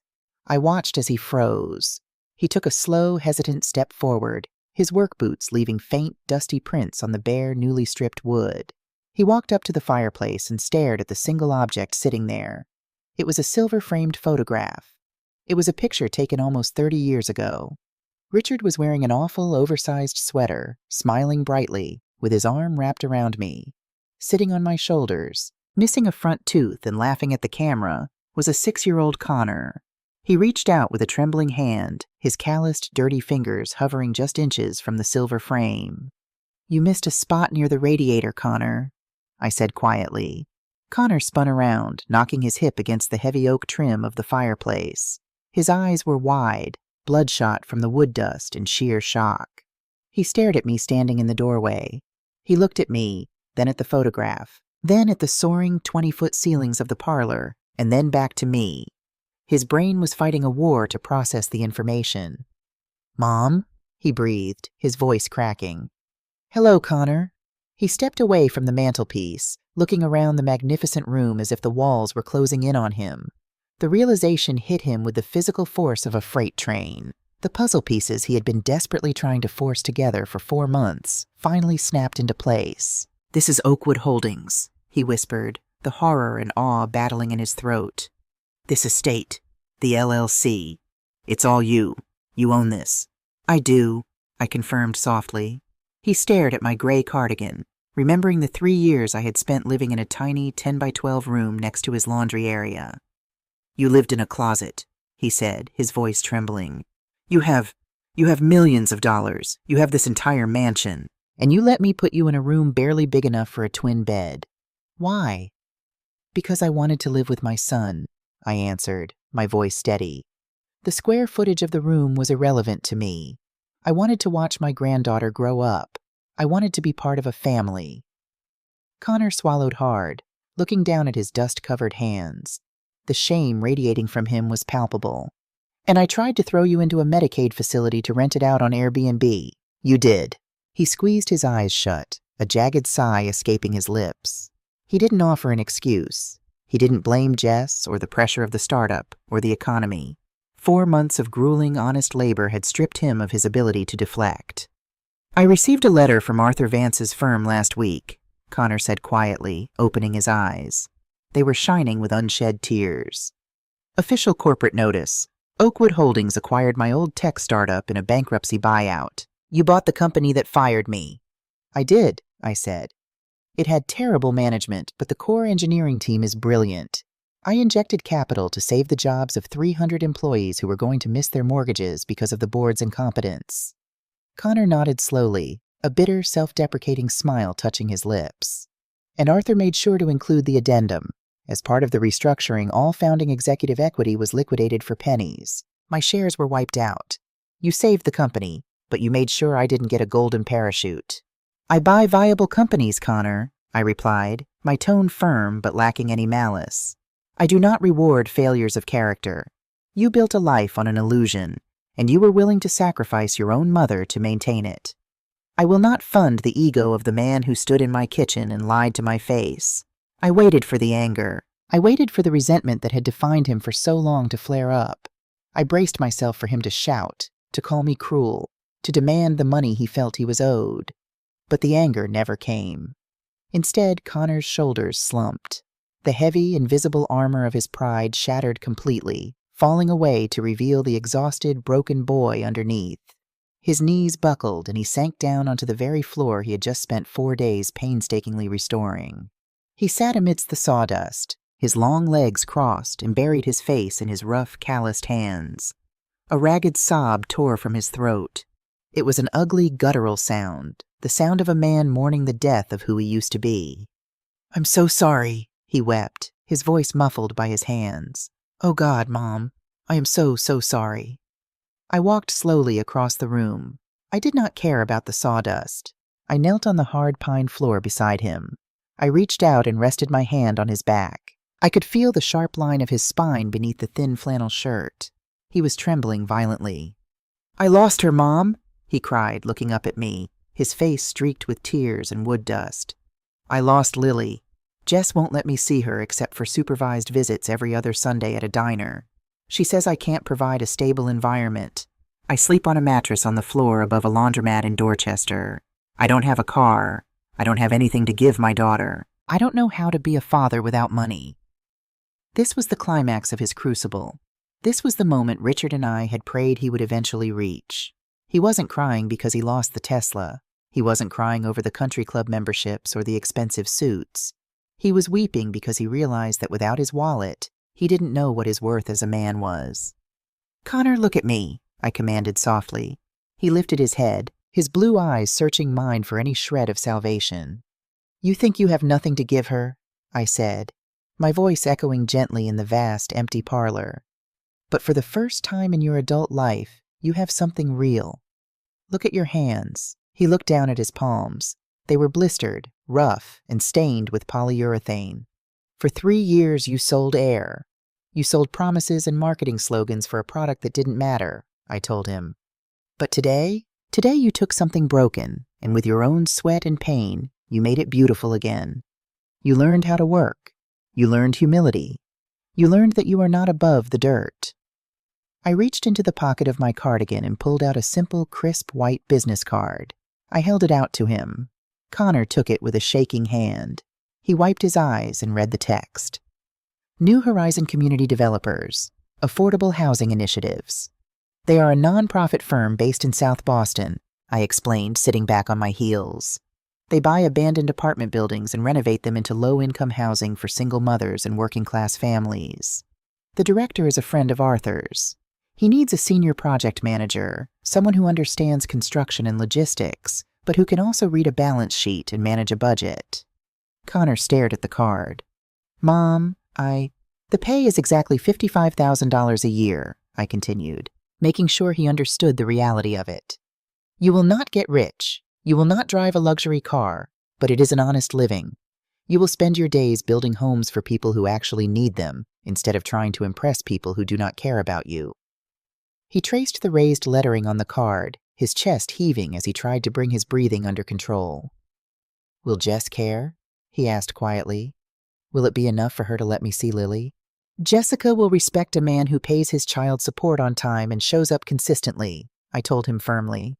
I watched as he froze. He took a slow, hesitant step forward, his work boots leaving faint, dusty prints on the bare, newly stripped wood. He walked up to the fireplace and stared at the single object sitting there. It was a silver-framed photograph. It was a picture taken almost 30 years ago. Richard was wearing an awful, oversized sweater, smiling brightly, with his arm wrapped around me. Sitting on my shoulders, missing a front tooth and laughing at the camera, was a 6-year-old Connor. He reached out with a trembling hand, his calloused, dirty fingers hovering just inches from the silver frame. "You missed a spot near the radiator, Connor," I said quietly. Connor spun around, knocking his hip against the heavy oak trim of the fireplace. His eyes were wide, bloodshot from the wood dust in sheer shock. He stared at me standing in the doorway. He looked at me, then at the photograph, then at the soaring 20-foot ceilings of the parlor, and then back to me. His brain was fighting a war to process the information. "Mom?" he breathed, his voice cracking. "Hello, Connor." He stepped away from the mantelpiece, looking around the magnificent room as if the walls were closing in on him. The realization hit him with the physical force of a freight train. The puzzle pieces he had been desperately trying to force together for 4 months finally snapped into place. "This is Oakwood Holdings," he whispered, the horror and awe battling in his throat. "This estate, the LLC. It's all you. You own this." "I do," I confirmed softly. He stared at my gray cardigan, remembering the 3 years I had spent living in a tiny 10-by-12 room next to his laundry area. "You lived in a closet," he said, his voice trembling. You have millions of dollars. You have this entire mansion. And you let me put you in a room barely big enough for a twin bed. Why?" "Because I wanted to live with my son," I answered, my voice steady. The square footage of the room was irrelevant to me. I wanted to watch my granddaughter grow up. I wanted to be part of a family. Connor swallowed hard, looking down at his dust-covered hands. The shame radiating from him was palpable. "And I tried to throw you into a Medicaid facility to rent it out on Airbnb. You did." He squeezed his eyes shut, a jagged sigh escaping his lips. He didn't offer an excuse. He didn't blame Jess or the pressure of the startup or the economy. 4 months of grueling, honest labor had stripped him of his ability to deflect. "I received a letter from Arthur Vance's firm last week," Connor said quietly, opening his eyes. They were shining with unshed tears. "Official corporate notice. Oakwood Holdings acquired my old tech startup in a bankruptcy buyout. You bought the company that fired me." "I did," I said. "It had terrible management, but the core engineering team is brilliant. I injected capital to save the jobs of 300 employees who were going to miss their mortgages because of the board's incompetence." Connor nodded slowly, a bitter, self-deprecating smile touching his lips. "And Arthur made sure to include the addendum. As part of the restructuring, all founding executive equity was liquidated for pennies. My shares were wiped out. You saved the company, but you made sure I didn't get a golden parachute." "I buy viable companies, Connor," I replied, my tone firm but lacking any malice. "I do not reward failures of character. You built a life on an illusion, and you were willing to sacrifice your own mother to maintain it. I will not fund the ego of the man who stood in my kitchen and lied to my face. I waited for the anger. I waited for the resentment that had defined him for so long to flare up. I braced myself for him to shout, to call me cruel, to demand the money he felt he was owed. But the anger never came. Instead, Connor's shoulders slumped. The heavy, invisible armor of his pride shattered completely, falling away to reveal the exhausted, broken boy underneath. His knees buckled and he sank down onto the very floor he had just spent 4 days painstakingly restoring. He sat amidst the sawdust, his long legs crossed, and buried his face in his rough, calloused hands. A ragged sob tore from his throat. It was an ugly, guttural sound, the sound of a man mourning the death of who he used to be. "I'm so sorry," he wept, his voice muffled by his hands. "Oh God, Mom, I am so sorry." I walked slowly across the room. I did not care about the sawdust. I knelt on the hard pine floor beside him. I reached out and rested my hand on his back. I could feel the sharp line of his spine beneath the thin flannel shirt. He was trembling violently. "I lost her, Mom," he cried, looking up at me, his face streaked with tears and wood dust. "I lost Lily. Jess won't let me see her except for supervised visits every other Sunday at a diner. She says I can't provide a stable environment. I sleep on a mattress on the floor above a laundromat in Dorchester. I don't have a car. I don't have anything to give my daughter. I don't know how to be a father without money." This was the climax of his crucible. This was the moment Richard and I had prayed he would eventually reach. He wasn't crying because he lost the Tesla. He wasn't crying over the country club memberships or the expensive suits. He was weeping because he realized that without his wallet, he didn't know what his worth as a man was. "Connor, look at me," I commanded softly. He lifted his head, his blue eyes searching mine for any shred of salvation. You think you have nothing to give her? I said, my voice echoing gently in the vast, empty parlor. But for the first time in your adult life, you have something real. Look at your hands. He looked down at his palms. They were blistered, rough, and stained with polyurethane. For 3 years you sold air. You sold promises and marketing slogans for a product that didn't matter, I told him. But today you took something broken, and with your own sweat and pain, you made it beautiful again. You learned how to work. You learned humility. You learned that you are not above the dirt. I reached into the pocket of my cardigan and pulled out a simple, crisp white business card. I held it out to him. Connor took it with a shaking hand. He wiped his eyes and read the text. New Horizon Community Developers, Affordable Housing Initiatives. They are a non-profit firm based in South Boston, I explained, sitting back on my heels. They buy abandoned apartment buildings and renovate them into low-income housing for single mothers and working-class families. The director is a friend of Arthur's. He needs a senior project manager, someone who understands construction and logistics, but who can also read a balance sheet and manage a budget. Connor stared at the card. Mom, the pay is exactly $55,000 a year, I continued, making sure he understood the reality of it. You will not get rich. You will not drive a luxury car, but it is an honest living. You will spend your days building homes for people who actually need them, instead of trying to impress people who do not care about you. He traced the raised lettering on the card, his chest heaving as he tried to bring his breathing under control. Will Jess care? He asked quietly. Will it be enough for her to let me see Lily? Jessica will respect a man who pays his child support on time and shows up consistently, I told him firmly.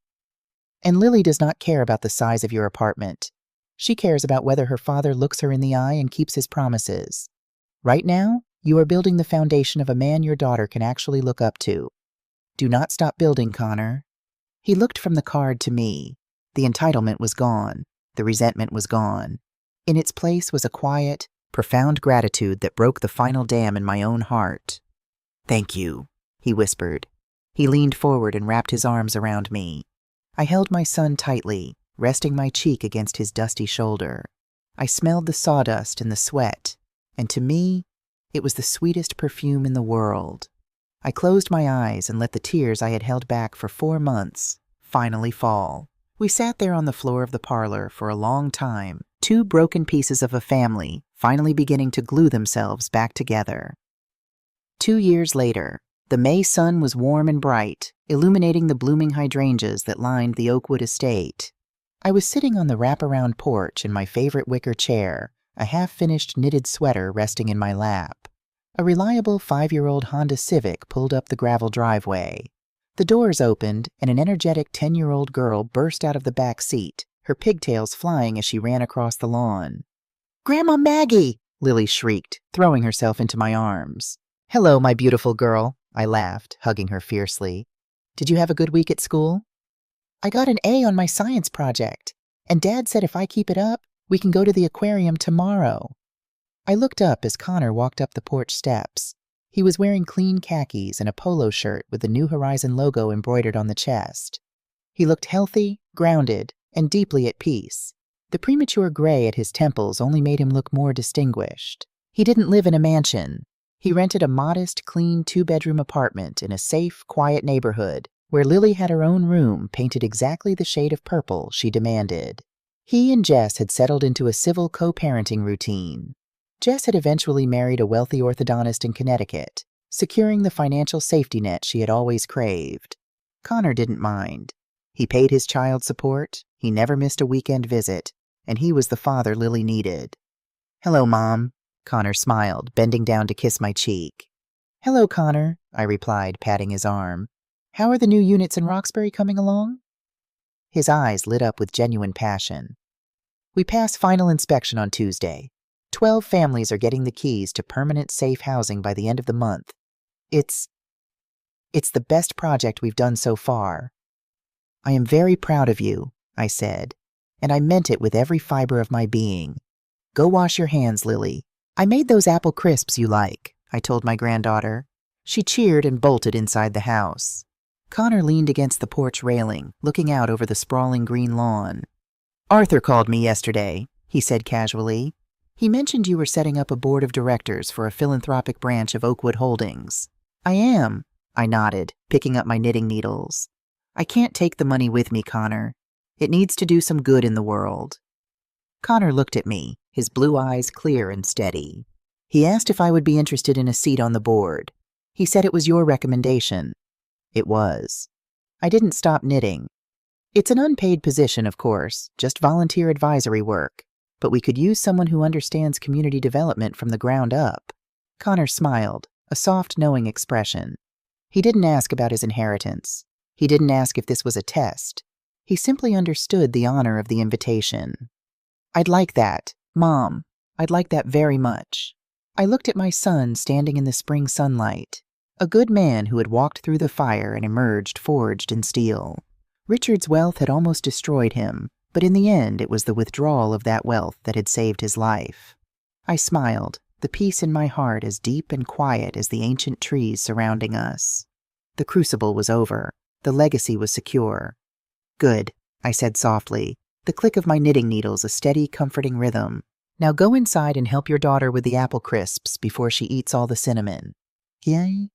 And Lily does not care about the size of your apartment. She cares about whether her father looks her in the eye and keeps his promises. Right now, you are building the foundation of a man your daughter can actually look up to. Do not stop building, Connor. He looked from the card to me. The entitlement was gone. The resentment was gone. In its place was a quiet, profound gratitude that broke the final dam in my own heart. Thank you, he whispered. He leaned forward and wrapped his arms around me. I held my son tightly, resting my cheek against his dusty shoulder. I smelled the sawdust and the sweat, and to me, it was the sweetest perfume in the world. I closed my eyes and let the tears I had held back for 4 months finally fall. We sat there on the floor of the parlor for a long time, 2 broken pieces of a family finally beginning to glue themselves back together. 2 years later, the May sun was warm and bright, illuminating the blooming hydrangeas that lined the Oakwood estate. I was sitting on the wraparound porch in my favorite wicker chair, a half-finished knitted sweater resting in my lap. A reliable 5-year-old Honda Civic pulled up the gravel driveway. The doors opened, and an energetic 10-year-old girl burst out of the back seat, her pigtails flying as she ran across the lawn. "Grandma Maggie!" Lily shrieked, throwing herself into my arms. "Hello, my beautiful girl," I laughed, hugging her fiercely. "Did you have a good week at school?" "I got an A on my science project, and Dad said if I keep it up, we can go to the aquarium tomorrow." I looked up as Connor walked up the porch steps. He was wearing clean khakis and a polo shirt with the New Horizon logo embroidered on the chest. He looked healthy, grounded, and deeply at peace. The premature gray at his temples only made him look more distinguished. He didn't live in a mansion. He rented a modest, clean 2-bedroom apartment in a safe, quiet neighborhood where Lily had her own room painted exactly the shade of purple she demanded. He and Jess had settled into a civil co-parenting routine. Jess had eventually married a wealthy orthodontist in Connecticut, securing the financial safety net she had always craved. Connor didn't mind. He paid his child support, he never missed a weekend visit, and he was the father Lily needed. "Hello, Mom," Connor smiled, bending down to kiss my cheek. "Hello, Connor," I replied, patting his arm. "How are the new units in Roxbury coming along?" His eyes lit up with genuine passion. "We pass final inspection on Tuesday. 12 families are getting the keys to permanent safe housing by the end of the month. It's the best project we've done so far." "I am very proud of you," I said, and I meant it with every fiber of my being. "Go wash your hands, Lily. I made those apple crisps you like," I told my granddaughter. She cheered and bolted inside the house. Connor leaned against the porch railing, looking out over the sprawling green lawn. "Arthur called me yesterday," he said casually. "He mentioned you were setting up a board of directors for a philanthropic branch of Oakwood Holdings." "I am," I nodded, picking up my knitting needles. "I can't take the money with me, Connor. It needs to do some good in the world." Connor looked at me, his blue eyes clear and steady. He asked if I would be interested in a seat on the board. He said it was your recommendation. It was. I didn't stop knitting. It's an unpaid position, of course, just volunteer advisory work, but we could use someone who understands community development from the ground up. Connor smiled, a soft, knowing expression. He didn't ask about his inheritance. He didn't ask if this was a test. He simply understood the honor of the invitation. "I'd like that, Mom. I'd like that very much." I looked at my son standing in the spring sunlight, a good man who had walked through the fire and emerged forged in steel. Richard's wealth had almost destroyed him, but in the end it was the withdrawal of that wealth that had saved his life. I smiled, the peace in my heart as deep and quiet as the ancient trees surrounding us. The crucible was over. The legacy was secure. "Good," I said softly, the click of my knitting needles a steady, comforting rhythm. "Now go inside and help your daughter with the apple crisps before she eats all the cinnamon." "Yay?"